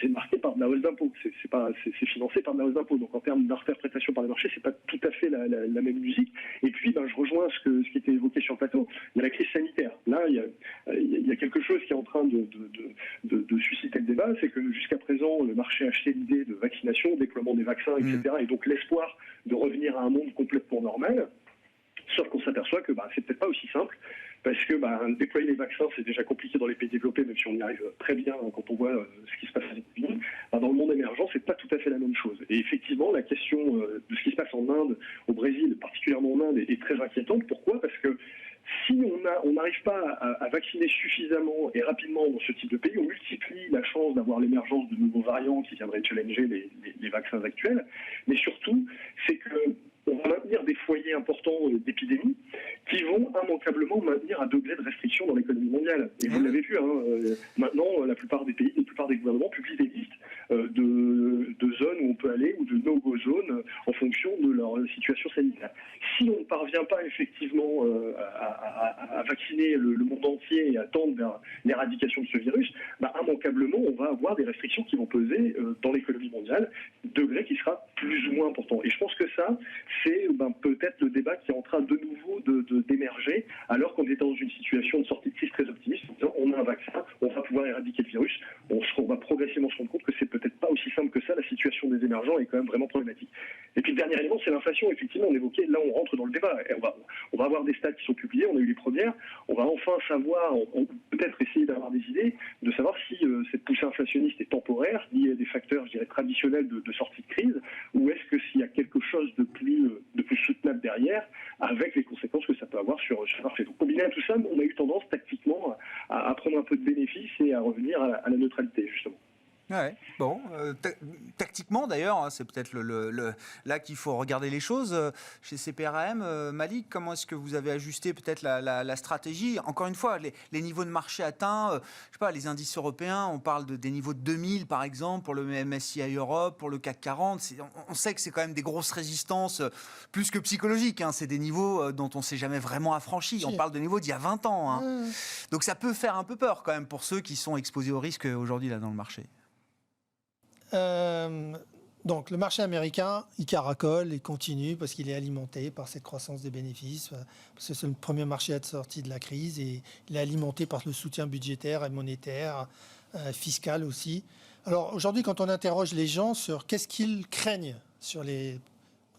Speaker 5: c'est marqué par de la hausse d'impôts, c'est financé par de la hausse d'impôts. Donc en termes d'interprétation par les marchés, c'est pas tout à fait la même musique. Et puis, je rejoins ce qui était évoqué sur le plateau. Il y a la crise sanitaire. Là, il y a quelque chose qui est en train de susciter le débat, c'est que jusqu'à présent, le marché achetait l'idée de vaccination, déploiement des vaccins, etc. Et donc l'espoir de revenir à un monde complètement normal. Sauf qu'on s'aperçoit que c'est peut-être pas aussi simple, parce que déployer les vaccins, c'est déjà compliqué dans les pays développés, même si on y arrive très bien quand on voit ce qui se passe aux États-Unis. Dans le monde émergent, c'est pas tout à fait la même chose. Et effectivement, la question de ce qui se passe en Inde, au Brésil, particulièrement en Inde, est très inquiétante. Pourquoi ? Parce que si on n'arrive pas à vacciner suffisamment et rapidement dans ce type de pays, on multiplie la chance d'avoir l'émergence de nouveaux variants qui viendraient challenger les vaccins actuels. Mais surtout, c'est qu'on va maintenir des foyers importants d'épidémies qui vont immanquablement maintenir un degré de restriction dans l'économie mondiale. Et vous l'avez vu, maintenant, la plupart des pays, la plupart des gouvernements publient des listes de zones où on peut aller ou de no-go zones en fonction de leur situation sanitaire. Si on ne parvient pas effectivement à vacciner le monde entier et à tendre vers l'éradication de ce virus, immanquablement, on va avoir des restrictions qui vont peser dans l'économie mondiale, degré qui sera plus ou moins important. Et je pense que ça, c'est peut-être le débat qui est en train de nouveau d'émerger, alors qu'on est dans une situation de sortie de crise très optimiste, en disant on a un vaccin, on va pouvoir éradiquer le virus, on va progressivement se rendre compte que c'est peut-être pas aussi simple que ça, la situation des émergents est quand même vraiment problématique. Et puis le dernier élément, c'est l'inflation, effectivement, on évoquait, là on rentre dans le débat, et on va avoir des stats qui sont publiés, on a eu les premières, on va enfin savoir, peut-être essayer d'avoir des idées, de savoir si cette poussée inflationniste est temporaire, liée à des facteurs, je dirais, traditionnels de sortie de crise, ou est-ce que s'il y a quelque chose de plus soutenable derrière, avec les conséquences que ça peut avoir sur le marché. Donc combiné à tout ça, on a eu tendance tactiquement à prendre un peu de bénéfices et à revenir à la neutralité, justement.
Speaker 2: Ouais, bon, tactiquement d'ailleurs, c'est peut-être là qu'il faut regarder les choses. Chez CPRM, Malik, comment est-ce que vous avez ajusté peut-être la stratégie ? Encore une fois, les niveaux de marché atteints, je sais pas, les indices européens, on parle des niveaux de 2000 par exemple, pour le MSCI Europe, pour le CAC 40. On sait que c'est quand même des grosses résistances, plus que psychologiques. C'est des niveaux dont on ne s'est jamais vraiment affranchi. On parle de niveaux d'il y a 20 ans. Donc ça peut faire un peu peur quand même pour ceux qui sont exposés au risque aujourd'hui là dans le marché.
Speaker 4: Donc le marché américain, il caracole et continue parce qu'il est alimenté par cette croissance des bénéfices, parce que c'est le premier marché à être sorti de la crise et il est alimenté par le soutien budgétaire et monétaire, fiscal aussi. Alors aujourd'hui, quand on interroge les gens sur qu'est-ce qu'ils craignent sur les...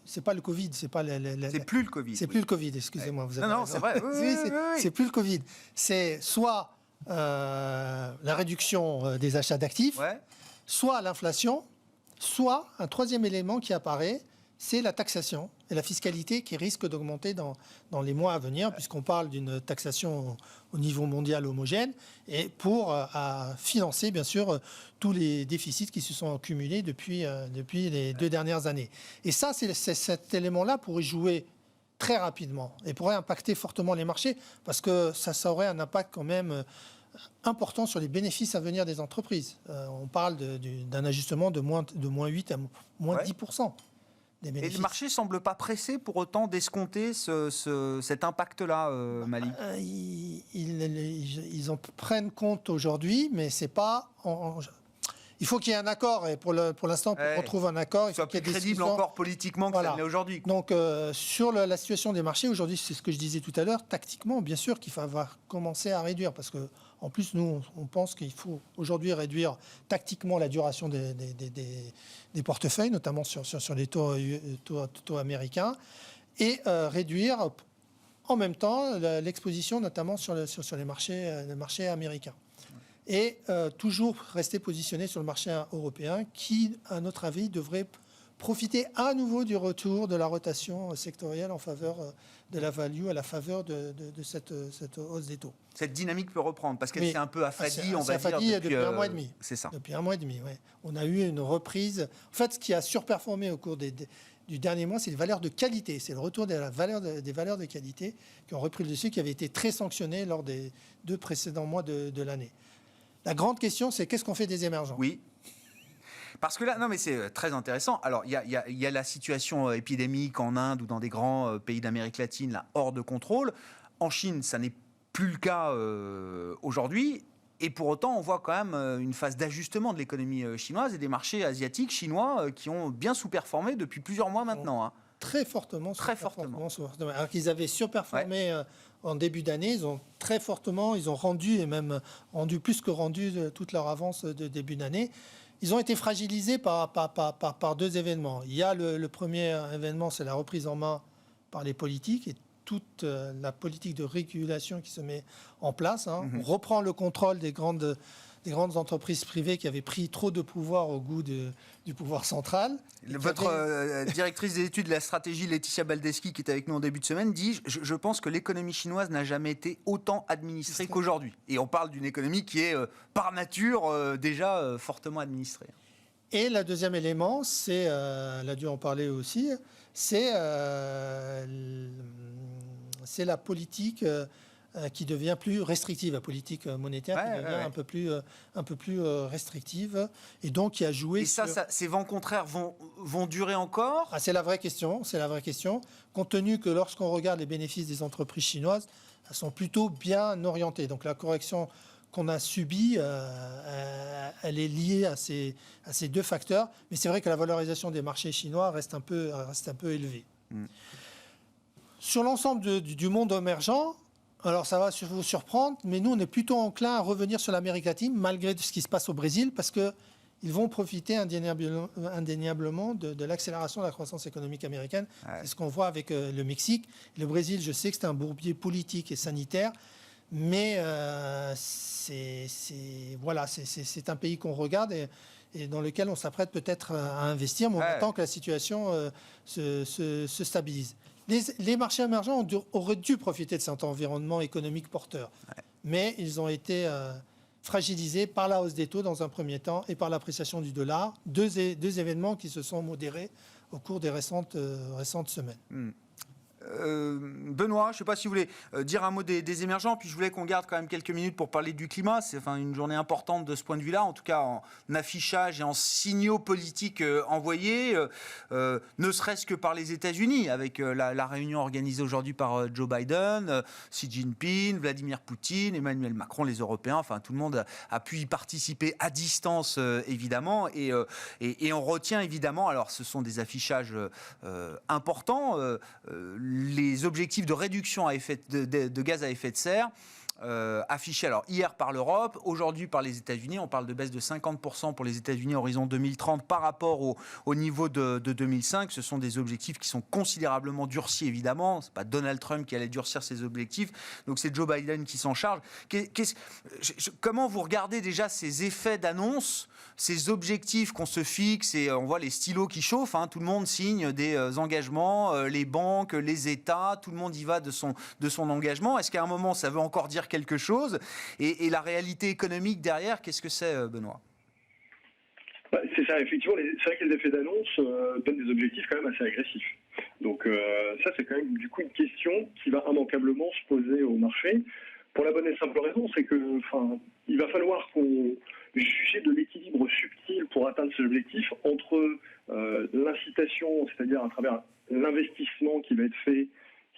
Speaker 4: C'est pas le Covid, c'est pas
Speaker 2: c'est plus le Covid.
Speaker 4: C'est plus le Covid, excusez-moi. Vous avez
Speaker 2: non,
Speaker 4: raison.
Speaker 2: c'est vrai. Oui.
Speaker 4: C'est plus le Covid. C'est soit la réduction des achats d'actifs, soit l'inflation, soit un troisième élément qui apparaît, c'est la taxation et la fiscalité qui risquent d'augmenter dans les mois à venir, puisqu'on parle d'une taxation au niveau mondial homogène, et pour financer, bien sûr, tous les déficits qui se sont accumulés depuis les 2 dernières années. Et ça, c'est cet élément-là pourrait jouer très rapidement et pourrait impacter fortement les marchés, parce que ça aurait un impact quand même important sur les bénéfices à venir des entreprises. On parle d'un ajustement de moins 8 à moins 10%. Et
Speaker 2: le marché ne semble pas pressé pour autant d'escompter cet impact-là, Malik.
Speaker 4: Ils en prennent compte aujourd'hui, mais c'est pas... Il faut qu'il y ait un accord, et pour l'instant, pour qu'on trouve un accord, il faut qu'il y ait des
Speaker 2: crédible encore politiquement que ça ne l'est aujourd'hui.
Speaker 4: Donc, sur la situation des marchés, aujourd'hui, c'est ce que je disais tout à l'heure, tactiquement, bien sûr qu'il va commencer à réduire, parce que en plus, nous, on pense qu'il faut aujourd'hui réduire tactiquement la duration des portefeuilles, notamment sur les taux américains, et réduire en même temps l'exposition, notamment sur les marchés américains. Et toujours rester positionné sur le marché européen qui, à notre avis, devrait profiter à nouveau du retour de la rotation sectorielle en faveur de la value, à la faveur de cette hausse des taux.
Speaker 2: Cette dynamique peut reprendre, parce qu'elle s'est un peu affadie, on va
Speaker 4: dire,
Speaker 2: depuis
Speaker 4: un mois et demi.
Speaker 2: C'est ça.
Speaker 4: Depuis un mois et demi, oui. On a eu une reprise. En fait, ce qui a surperformé au cours du dernier mois, c'est les valeurs de qualité. C'est le retour des valeurs de qualité qui ont repris le dessus, qui avaient été très sanctionnées lors des 2 précédents mois de l'année. La grande question, c'est qu'est-ce qu'on fait des émergents ?
Speaker 2: Oui. Parce que là, non mais c'est très intéressant. Alors, il y a la situation épidémique en Inde ou dans des grands pays d'Amérique latine, là, hors de contrôle. En Chine, ça n'est plus le cas aujourd'hui. Et pour autant, on voit quand même une phase d'ajustement de l'économie chinoise et des marchés asiatiques chinois qui ont bien sous-performé depuis plusieurs mois maintenant. Hein.
Speaker 4: Très fortement. Alors qu'ils avaient surperformé en début d'année, ils ont très fortement, ils ont rendu, et même rendu plus que rendu toute leur avance de début d'année. Ils ont été fragilisés par 2 événements. Il y a le premier événement, c'est la reprise en main par les politiques et toute la politique de régulation qui se met en place. Hein. On reprend le contrôle des grandes entreprises privées qui avaient pris trop de pouvoir au goût du pouvoir central.
Speaker 2: Votre directrice des études de la stratégie, Laetitia Baldeschi, qui est avec nous en début de semaine, dit « Je pense que l'économie chinoise n'a jamais été autant administrée qu'aujourd'hui ». Et on parle d'une économie qui est, par nature, déjà fortement administrée.
Speaker 4: Et le deuxième élément, c'est, elle a dû en parler aussi, c'est la politique qui devient plus restrictive, la politique monétaire qui devient un peu plus restrictive, et donc qui a joué.
Speaker 2: Et ces vents contraires vont durer encore ?
Speaker 4: C'est la vraie question. Compte tenu que lorsqu'on regarde les bénéfices des entreprises chinoises, elles sont plutôt bien orientées. Donc la correction qu'on a subie, elle est liée à ces 2 facteurs. Mais c'est vrai que la valorisation des marchés chinois reste un peu élevée. Sur l'ensemble du monde émergent, alors ça va vous surprendre, mais nous, on est plutôt enclin à revenir sur l'Amérique latine, malgré ce qui se passe au Brésil, parce qu'ils vont profiter indéniablement de l'accélération de la croissance économique américaine. Ouais. C'est ce qu'on voit avec le Mexique. Le Brésil, je sais que c'est un bourbier politique et sanitaire, mais c'est un pays qu'on regarde et dans lequel on s'apprête peut-être à investir, mais on attend que la situation se stabilise. Les marchés émergents auraient dû profiter de cet environnement économique porteur, mais ils ont été fragilisés par la hausse des taux dans un premier temps et par l'appréciation du dollar, deux événements qui se sont modérés au cours des récentes semaines.
Speaker 2: Benoît, je ne sais pas si vous voulez dire un mot des émergents, puis je voulais qu'on garde quand même quelques minutes pour parler du climat. C'est une journée importante de ce point de vue-là, en tout cas en affichage et en signaux politiques envoyés, ne serait-ce que par les États-Unis, avec la réunion organisée aujourd'hui par Joe Biden, Xi Jinping, Vladimir Poutine, Emmanuel Macron, les Européens, enfin tout le monde a pu y participer à distance évidemment, et on retient évidemment, alors ce sont des affichages importants, les objectifs de réduction de gaz à effet de serre affichée alors hier par l'Europe, aujourd'hui par les États-Unis. On parle de baisse de 50% pour les États-Unis horizon 2030 par rapport au niveau de 2005. Ce sont des objectifs qui sont considérablement durcis, évidemment. Ce n'est pas Donald Trump qui allait durcir ses objectifs. Donc c'est Joe Biden qui s'en charge. Comment vous regardez déjà ces effets d'annonce, ces objectifs qu'on se fixe et on voit les stylos qui chauffent, hein, tout le monde signe des engagements, les banques, les États, tout le monde y va de son engagement. Est-ce qu'à un moment ça veut encore dire quelque chose et la réalité économique derrière, qu'est-ce que c'est, Benoît ?
Speaker 5: C'est ça, effectivement, c'est vrai que les effets d'annonce donnent des objectifs quand même assez agressifs. Donc ça, c'est quand même du coup une question qui va immanquablement se poser au marché. Pour la bonne et simple raison, c'est que, il va falloir qu'on juge de l'équilibre subtil pour atteindre ces objectifs entre l'incitation, c'est-à-dire à travers l'investissement qui va être fait,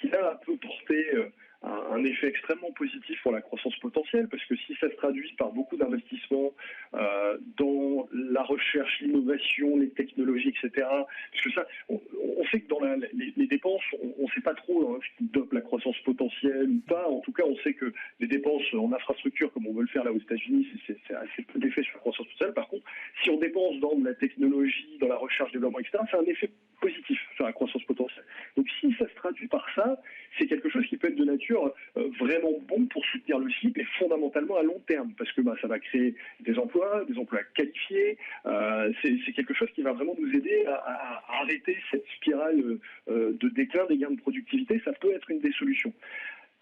Speaker 5: qui là peut porter un effet extrêmement positif pour la croissance potentielle, parce que si ça se traduit par beaucoup d'investissements dans la recherche, l'innovation, les technologies, etc., parce que ça, on sait que dans les dépenses, on ne sait pas trop ce qui dope la croissance potentielle ou pas. En tout cas, on sait que les dépenses en infrastructure, comme on veut le faire là aux États-Unis, c'est assez peu d'effet sur la croissance potentielle. Par contre, si on dépense dans de la technologie, dans la recherche, développement, etc., c'est un effet positif sur la croissance potentielle. Donc si ça se traduit par ça, c'est quelque chose qui peut être de nature vraiment bon pour soutenir le cycle et fondamentalement à long terme, parce que ça va créer des emplois qualifiés. C'est quelque chose qui va vraiment nous aider à arrêter cette spirale de déclin des gains de productivité. Ça peut être une des solutions.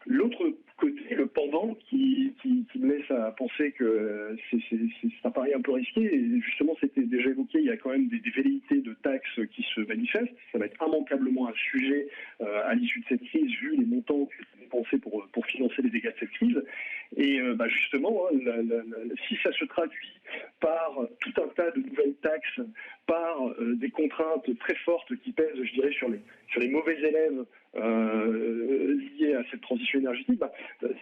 Speaker 5: L'autre côté, le pendant, qui me laisse à penser que ça paraît un peu risqué, et justement c'était déjà évoqué, il y a quand même des velléités de taxes qui se manifestent. Ça va être immanquablement un sujet à l'issue de cette crise, vu les montants dépensés pour financer les dégâts de cette crise. Et justement, si ça se traduit par tout un tas de nouvelles taxes, par des contraintes très fortes qui pèsent, je dirais, sur les mauvais élèves liés à cette transition énergétique,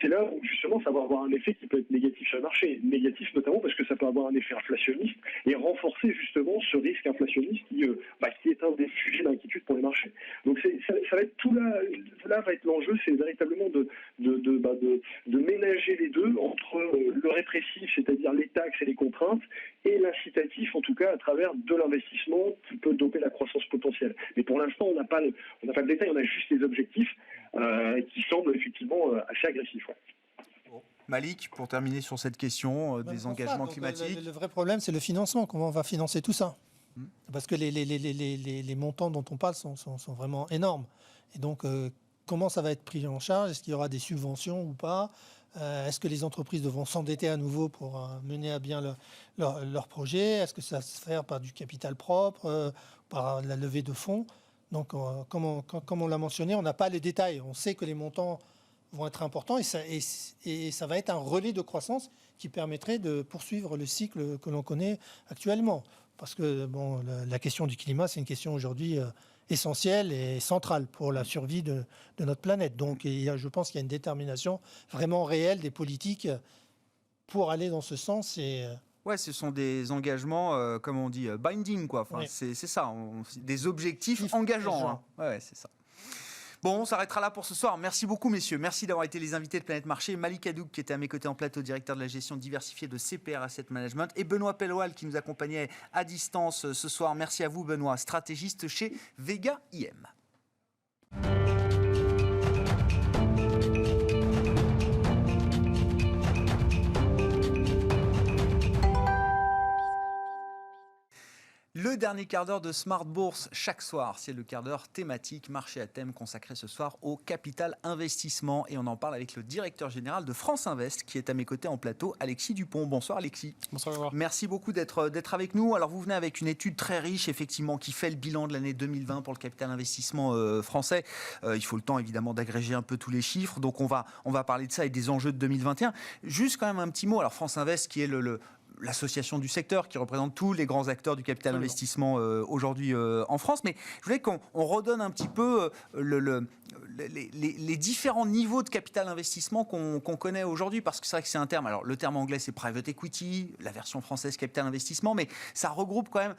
Speaker 5: c'est là où justement ça va avoir un effet qui peut être négatif sur le marché. Négatif notamment parce que ça peut avoir un effet inflationniste et renforcer justement ce risque inflationniste qui est un des sujets d'inquiétude pour les marchés. Donc ça va être tout là va être l'enjeu, c'est véritablement de ménager les deux entre le répressif, c'est-à-dire les taxes et les contraintes, et l'incitatif en tout cas à travers de l'investissement qui peut doper la croissance potentielle. Mais pour l'instant on n'a pas le détail, on a juste les objectifs qui semblent effectivement assez agressifs. Ouais.
Speaker 2: Malik, pour terminer sur cette question des engagements climatiques.
Speaker 4: Le vrai problème, c'est le financement. Comment on va financer tout ça ? Parce que les montants dont on parle sont vraiment énormes. Et donc, comment ça va être pris en charge ? Est-ce qu'il y aura des subventions ou pas ? Est-ce que les entreprises devront s'endetter à nouveau pour mener à bien leur projet ? Est-ce que ça va se faire par du capital propre, par la levée de fonds ? Donc, comme on l'a mentionné, on n'a pas les détails. On sait que les montants vont être importants et ça va être un relais de croissance qui permettrait de poursuivre le cycle que l'on connaît actuellement. Parce que la question du climat, c'est une question aujourd'hui essentielle et centrale pour la survie de notre planète. Donc, je pense qu'il y a une détermination vraiment réelle des politiques pour aller dans ce sens.
Speaker 2: Ouais, ce sont des engagements, comme on dit, binding, quoi. Enfin, oui. C'est ça, des objectifs engageants. Hein. Ouais, c'est ça. Bon, on s'arrêtera là pour ce soir. Merci beaucoup, messieurs. Merci d'avoir été les invités de Planète Marché. Malik Hadouk, qui était à mes côtés en plateau, directeur de la gestion diversifiée de CPR Asset Management, et Benoît Pelloual, qui nous accompagnait à distance ce soir. Merci à vous, Benoît, stratégiste chez Vega IM. Le dernier quart d'heure de Smart Bourse chaque soir, c'est le quart d'heure thématique marché à thème consacré ce soir au capital investissement. Et on en parle avec le directeur général de France Invest qui est à mes côtés en plateau, Alexis Dupont. Bonsoir Alexis.
Speaker 6: Bonsoir.
Speaker 2: Merci beaucoup d'être avec nous. Alors vous venez avec une étude très riche effectivement qui fait le bilan de l'année 2020 pour le capital investissement français. Il faut le temps évidemment d'agréger un peu tous les chiffres. Donc on va parler de ça et des enjeux de 2021. Juste quand même un petit mot. Alors France Invest qui est l'association du secteur qui représente tous les grands acteurs du capital investissement aujourd'hui en France. Mais je voulais qu'on redonne un petit peu les différents niveaux de capital investissement qu'on connaît aujourd'hui, parce que c'est vrai que c'est un terme, alors le terme anglais c'est private equity, la version française capital investissement, mais ça regroupe quand même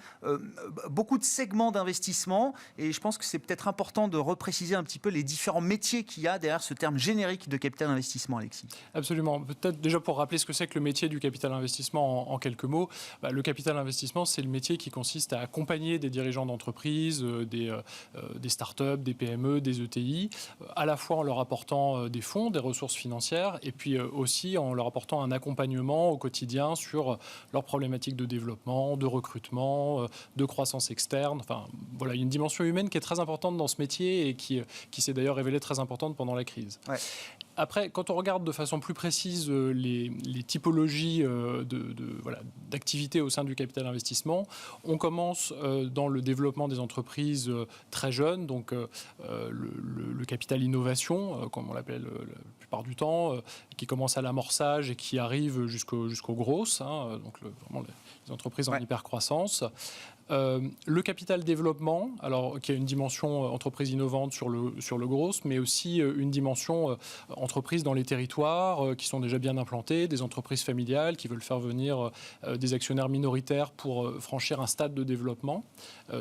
Speaker 2: beaucoup de segments d'investissement, et je pense que c'est peut-être important de repréciser un petit peu les différents métiers qu'il y a derrière ce terme générique de capital investissement, Alexis.
Speaker 6: Absolument. Peut-être déjà pour rappeler ce que c'est que le métier du capital investissement en quelques mots. Le capital investissement, c'est le métier qui consiste à accompagner des dirigeants d'entreprise, des startups, des PME, des ETI, à la fois en leur apportant des fonds, des ressources financières, et puis aussi en leur apportant un accompagnement au quotidien sur leurs problématiques de développement, de recrutement, de croissance externe. Enfin, voilà, il y a une dimension humaine qui est très importante dans ce métier et qui s'est d'ailleurs révélée très importante pendant la crise. Ouais. Après, quand on regarde de façon plus précise les typologies d'activités au sein du capital investissement, on commence dans le développement des entreprises très jeunes, donc le capital innovation, comme on l'appelle la plupart du temps, qui commence à l'amorçage et qui arrive jusqu'aux grosses, donc vraiment les entreprises en hypercroissance. Le capital développement, alors qui a une dimension entreprise innovante sur le gros, mais aussi une dimension entreprise dans les territoires qui sont déjà bien implantés, des entreprises familiales qui veulent faire venir des actionnaires minoritaires pour franchir un stade de développement.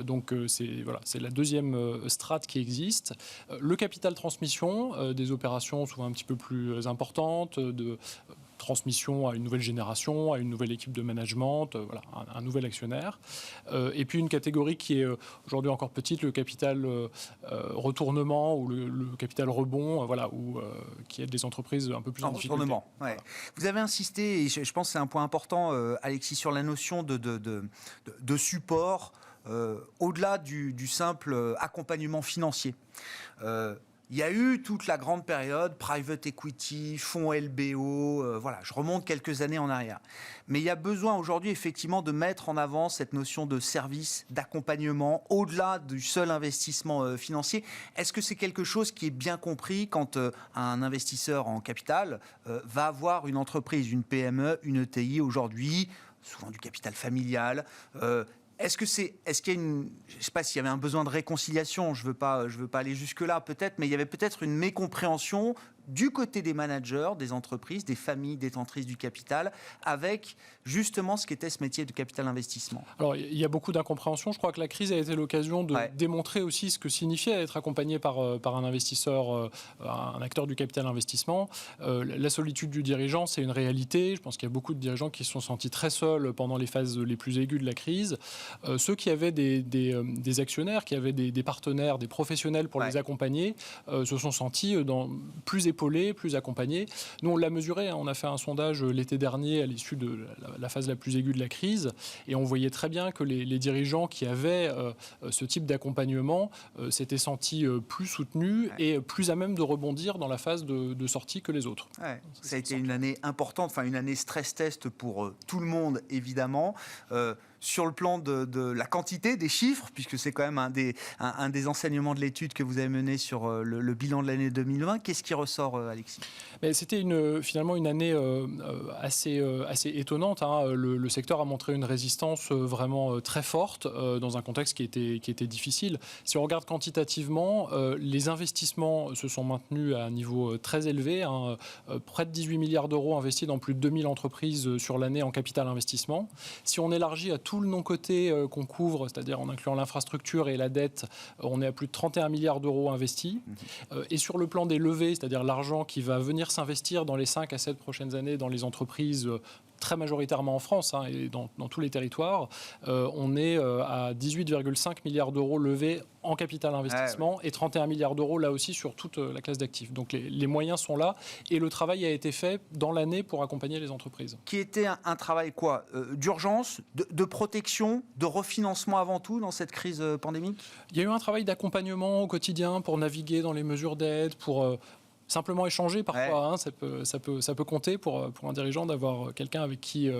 Speaker 6: Donc c'est la deuxième strate qui existe. Le capital transmission, des opérations souvent un petit peu plus importantes, de transmission à une nouvelle génération, à une nouvelle équipe de management, un nouvel actionnaire. Et puis une catégorie qui est aujourd'hui encore petite, le capital retournement ou le capital rebond, qui aide des entreprises un peu plus en difficulté.
Speaker 2: Retournement, ouais. Voilà. Vous avez insisté, et je pense que c'est un point important, Alexis, sur la notion de support au-delà du simple accompagnement financier. Il y a eu toute la grande période private equity, fonds LBO, je remonte quelques années en arrière. Mais il y a besoin aujourd'hui effectivement de mettre en avant cette notion de service, d'accompagnement, au-delà du seul investissement financier. Est-ce que c'est quelque chose qui est bien compris quand un investisseur en capital va avoir une entreprise, une PME, une ETI aujourd'hui, souvent du capital familial Est-ce qu'il y a je ne sais pas s'il y avait un besoin de réconciliation, je veux pas aller jusque-là peut-être, mais il y avait peut-être une mécompréhension du côté des managers, des entreprises, des familles détentrices du capital, avec justement ce qu'était ce métier de capital investissement.
Speaker 6: Alors, il y a beaucoup d'incompréhension. Je crois que la crise a été l'occasion de démontrer aussi ce que signifiait être accompagné par un investisseur, un acteur du capital investissement. La solitude du dirigeant, c'est une réalité. Je pense qu'il y a beaucoup de dirigeants qui se sont sentis très seuls pendant les phases les plus aiguës de la crise. Ceux qui avaient des actionnaires, qui avaient des partenaires, des professionnels pour les accompagner, se sont sentis plus épaulés, plus accompagnés. Nous, on l'a mesuré, on a fait un sondage l'été dernier à l'issue de la phase la plus aiguë de la crise, et on voyait très bien que les dirigeants qui avaient ce type d'accompagnement s'étaient sentis plus soutenus et plus à même de rebondir dans la phase de sortie que les autres.
Speaker 2: Ouais, ça a été une année importante, une année stress test pour tout le monde, évidemment. Sur le plan de la quantité, des chiffres, puisque c'est quand même un des enseignements de l'étude que vous avez mené sur le bilan de l'année 2020. Qu'est-ce qui ressort, Alexis ?
Speaker 6: C'était finalement une année assez étonnante. Le secteur a montré une résistance vraiment très forte dans un contexte qui était difficile. Si on regarde quantitativement, les investissements se sont maintenus à un niveau très élevé. Près de 18 milliards d'euros investis dans plus de 2000 entreprises sur l'année en capital investissement. Si on élargit à tout le non-coté qu'on couvre, c'est-à-dire en incluant l'infrastructure et la dette, on est à plus de 31 milliards d'euros investis. Et sur le plan des levées, c'est-à-dire l'argent qui va venir s'investir dans les 5 à 7 prochaines années dans les entreprises, très majoritairement en France et dans tous les territoires, on est à 18,5 milliards d'euros levés en capital investissement et 31 milliards d'euros là aussi sur toute la classe d'actifs. Donc les moyens sont là et le travail a été fait dans l'année pour accompagner les entreprises.
Speaker 2: Qui était un travail d'urgence, de protection, de refinancement avant tout dans cette crise pandémique ?
Speaker 6: Il y a eu un travail d'accompagnement au quotidien pour naviguer dans les mesures d'aide, pour simplement échanger parfois, ça peut compter pour un dirigeant d'avoir quelqu'un avec qui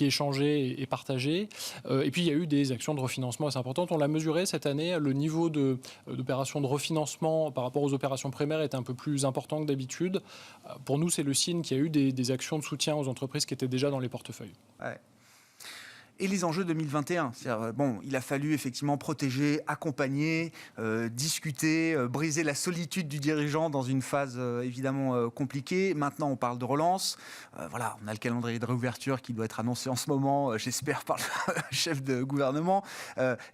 Speaker 6: échanger et partager. Et puis il y a eu des actions de refinancement assez importantes. On l'a mesuré cette année, le niveau d'opérations de refinancement par rapport aux opérations primaires est un peu plus important que d'habitude. Pour nous, c'est le signe qu'il y a eu des actions de soutien aux entreprises qui étaient déjà dans les portefeuilles.
Speaker 2: Ouais. Et les enjeux 2021, bon, il a fallu effectivement protéger, accompagner, discuter, briser la solitude du dirigeant dans une phase évidemment compliquée. Maintenant, on parle de relance. Voilà, on a le calendrier de réouverture qui doit être annoncé en ce moment, j'espère, par le chef de gouvernement.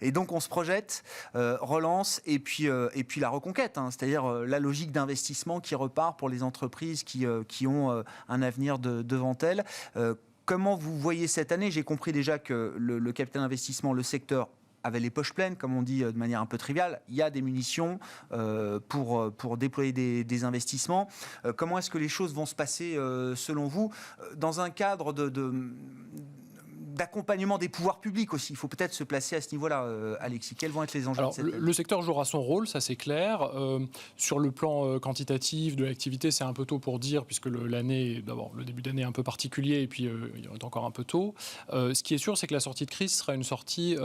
Speaker 2: Et donc, on se projette, relance et puis la reconquête, hein, c'est-à-dire la logique d'investissement qui repart pour les entreprises qui ont un avenir devant elles. Comment vous voyez cette année? J'ai compris déjà que le capital investissement, le secteur avait les poches pleines, comme on dit de manière un peu triviale. Il y a des munitions pour déployer des investissements. Comment est-ce que les choses vont se passer selon vous dans un cadre d'accompagnement des pouvoirs publics aussi? Il faut peut-être se placer à ce niveau-là, Alexis. Quels vont être les enjeux?
Speaker 6: Alors, le secteur jouera son rôle, ça c'est clair. Sur le plan quantitatif de l'activité, c'est un peu tôt pour dire, puisque l'année, d'abord, le début d'année est un peu particulier, et puis il est encore un peu tôt. Ce qui est sûr, c'est que la sortie de crise sera une sortie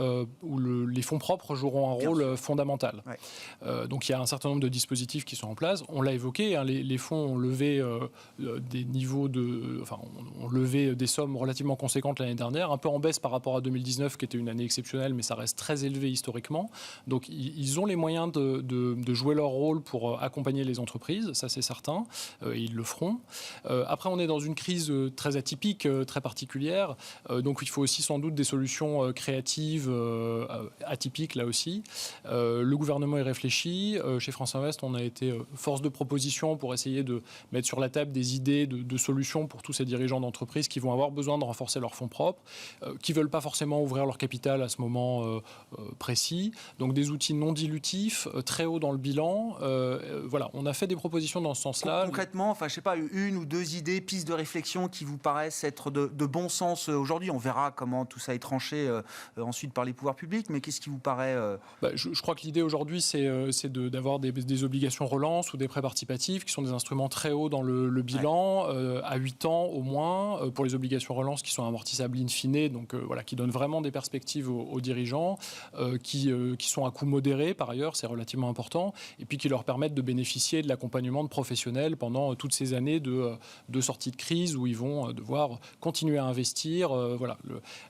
Speaker 6: où les fonds propres joueront un rôle fondamental. Ouais. Donc il y a un certain nombre de dispositifs qui sont en place. On l'a évoqué, hein, les fonds ont levé des niveaux ont levé des sommes relativement conséquentes l'année dernière, un peu en baisse par rapport à 2019, qui était une année exceptionnelle, mais ça reste très élevé historiquement. Donc, ils ont les moyens de jouer leur rôle pour accompagner les entreprises, ça c'est certain, et ils le feront. Après, on est dans une crise très atypique, très particulière, donc il faut aussi sans doute des solutions créatives, atypiques là aussi. Le gouvernement y réfléchit. Chez France Invest, on a été force de proposition pour essayer de mettre sur la table des idées de solutions pour tous ces dirigeants d'entreprises qui vont avoir besoin de renforcer leurs fonds propres, qui ne veulent pas forcément ouvrir leur capital à ce moment précis. Donc des outils non dilutifs, très hauts dans le bilan. Voilà, on a fait des propositions dans ce sens-là.
Speaker 2: Concrètement, je ne sais pas, une ou deux idées, pistes de réflexion qui vous paraissent être de bon sens aujourd'hui. On verra comment tout ça est tranché ensuite par les pouvoirs publics, mais qu'est-ce qui vous paraît
Speaker 6: je crois que l'idée aujourd'hui, c'est d'avoir des obligations relance ou des prêts participatifs qui sont des instruments très hauts dans le bilan, à 8 ans au moins, pour les obligations relance qui sont amortissables in fine, donc voilà, qui donnent vraiment des perspectives aux dirigeants, qui sont à coût modéré par ailleurs, c'est relativement important, et puis qui leur permettent de bénéficier de l'accompagnement de professionnels pendant toutes ces années de sortie de crise où ils vont devoir continuer à investir. Voilà,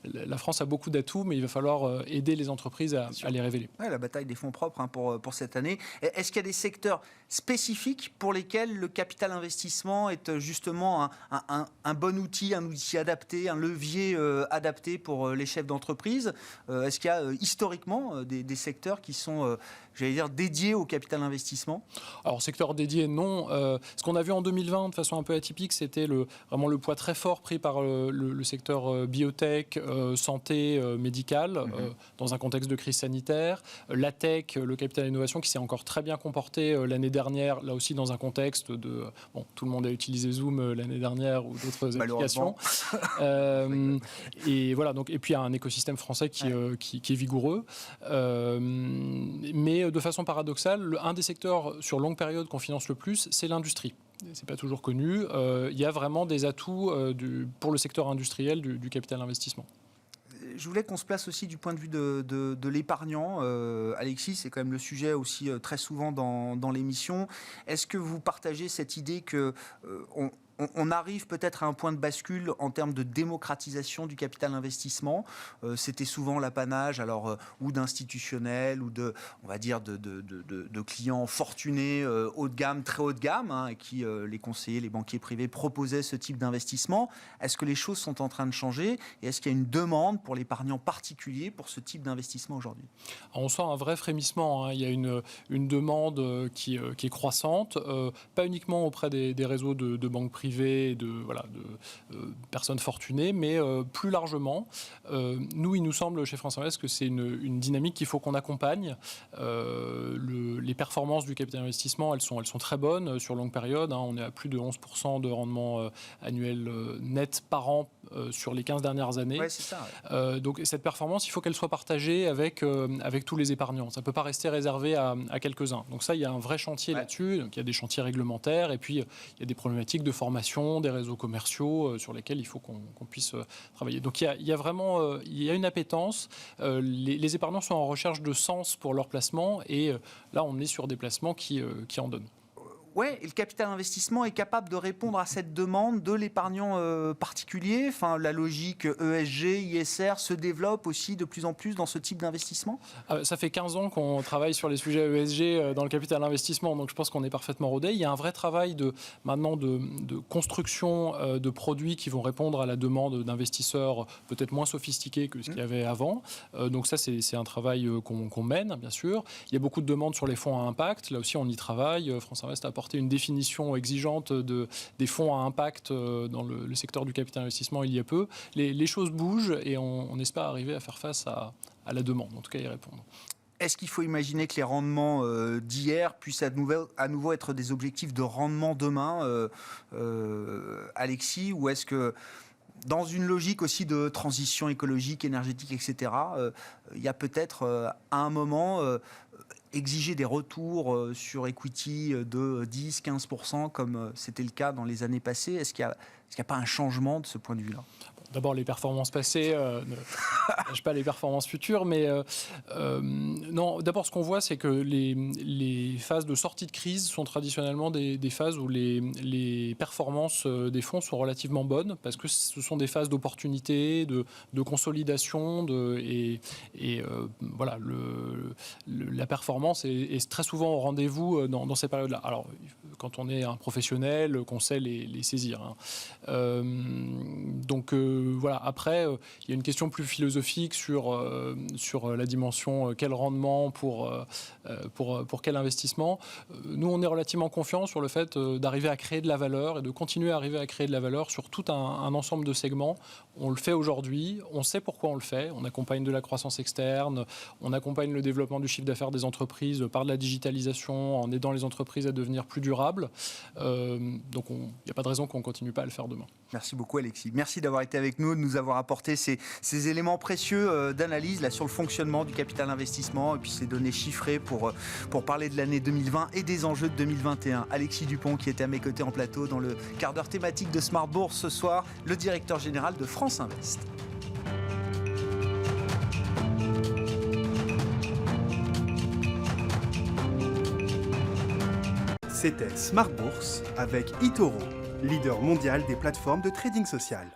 Speaker 6: la France a beaucoup d'atouts, mais il va falloir aider les entreprises à les révéler.
Speaker 2: Ouais, la bataille des fonds propres, hein, pour cette année. Est-ce qu'il y a des secteurs spécifiques pour lesquels le capital investissement est justement un bon outil, un outil adapté, un levier adapté pour les chefs d'entreprise? Est-ce qu'il y a historiquement des secteurs qui sont, j'allais dire, dédiés au capital investissement? Alors,
Speaker 6: secteur dédié, non. Ce qu'on a vu en 2020, de façon un peu atypique, c'était vraiment le poids très fort pris par le secteur biotech, santé, médical, dans un contexte de crise sanitaire. La tech, le capital innovation, qui s'est encore très bien comporté l'année dernière, là aussi dans un contexte de... Bon, tout le monde a utilisé Zoom l'année dernière ou d'autres applications. Et voilà, donc, et puis il y a un écosystème français qui est vigoureux. Mais de façon paradoxale, un des secteurs sur longue période qu'on finance le plus, c'est l'industrie. C'est pas toujours connu. Il y a vraiment des atouts pour le secteur industriel du capital investissement.
Speaker 2: Je voulais qu'on se place aussi du point de vue de l'épargnant. Alexis, c'est quand même le sujet aussi très souvent dans l'émission. Est-ce que vous partagez cette idée qu'on arrive peut-être à un point de bascule en termes de démocratisation du capital investissement? C'était souvent l'apanage ou d'institutionnels ou on va dire de clients fortunés haut de gamme, très haut de gamme, hein, et qui, les conseillers, les banquiers privés proposaient ce type d'investissement. Est-ce que les choses sont en train de changer et est-ce qu'il y a une demande pour l'épargnant particulier pour ce type d'investissement aujourd'hui?
Speaker 6: On sent un vrai frémissement, hein. Il y a une demande qui est croissante, pas uniquement auprès des réseaux de banques privées, de personnes fortunées, mais plus largement. Nous, il nous semble chez France Invest que c'est une dynamique qu'il faut qu'on accompagne. Les performances du capital investissement, elles sont très bonnes sur longue période, hein. On est à plus de 11% de rendement annuel net par an sur les 15 dernières années.
Speaker 2: Ouais, c'est ça, ouais.
Speaker 6: Donc cette performance, il faut qu'elle soit partagée avec tous les épargnants. Ça ne peut pas rester réservé à quelques-uns. Donc ça, il y a un vrai chantier là-dessus. Donc, il y a des chantiers réglementaires et puis il y a des problématiques de formation, des réseaux commerciaux sur lesquels il faut qu'on puisse travailler. Donc il y a vraiment une appétence. Les épargnants sont en recherche de sens pour leur placement et là, on est sur des placements qui en donnent.
Speaker 2: Ouais, et le capital investissement est capable de répondre à cette demande de l'épargnant particulier. Enfin, la logique ESG, ISR se développe aussi de plus en plus dans ce type d'investissement.
Speaker 6: Ça fait 15 ans qu'on travaille sur les sujets ESG dans le capital investissement, donc je pense qu'on est parfaitement rodé. Il y a un vrai travail maintenant de construction de produits qui vont répondre à la demande d'investisseurs peut-être moins sophistiqués que ce qu'il y avait avant. Donc ça, c'est un travail qu'on mène, bien sûr. Il y a beaucoup de demandes sur les fonds à impact. Là aussi, on y travaille. France Invest a apporté une définition exigeante des fonds à impact dans le secteur du capital investissement il y a peu. Les choses bougent et on espère arriver à faire face à la demande, en tout cas y répondre.
Speaker 2: Est-ce qu'il faut imaginer que les rendements d'hier puissent à nouveau être des objectifs de rendement demain, Alexis, ou est-ce que dans une logique aussi de transition écologique, énergétique, etc., il y a peut-être à un moment exiger des retours sur equity de 10-15% comme c'était le cas dans les années passées? Est-ce qu'il n'y a pas un changement de ce point de vue-là?
Speaker 6: D'abord, les performances passées ne cachent pas les performances futures, mais non. D'abord, ce qu'on voit, c'est que les phases de sortie de crise sont traditionnellement des phases où les performances des fonds sont relativement bonnes, parce que ce sont des phases d'opportunité, de consolidation, voilà, la performance est très souvent au rendez-vous dans ces périodes-là. Alors, quand on est un professionnel, qu'on sait les saisir. Hein. Donc voilà. Après, il y a une question plus philosophique sur la dimension quel rendement pour quel investissement. Nous, on est relativement confiants sur le fait d'arriver à créer de la valeur et de continuer à arriver à créer de la valeur sur tout un ensemble de segments. On le fait aujourd'hui, on sait pourquoi on le fait. On accompagne de la croissance externe, on accompagne le développement du chiffre d'affaires des entreprises par de la digitalisation, en aidant les entreprises à devenir plus durables. Donc il n'y a pas de raison qu'on ne continue pas à le faire demain.
Speaker 2: Merci beaucoup, Alexis. Merci d'avoir été avec nous, de nous avoir apporté ces éléments précieux d'analyse là, sur le fonctionnement du capital investissement et puis ces données chiffrées pour parler de l'année 2020 et des enjeux de 2021. Alexis Dupont qui était à mes côtés en plateau dans le quart d'heure thématique de Smart Bourse ce soir, le directeur général de France Invest.
Speaker 1: C'était Smart Bourse avec eToro, leader mondial des plateformes de trading social.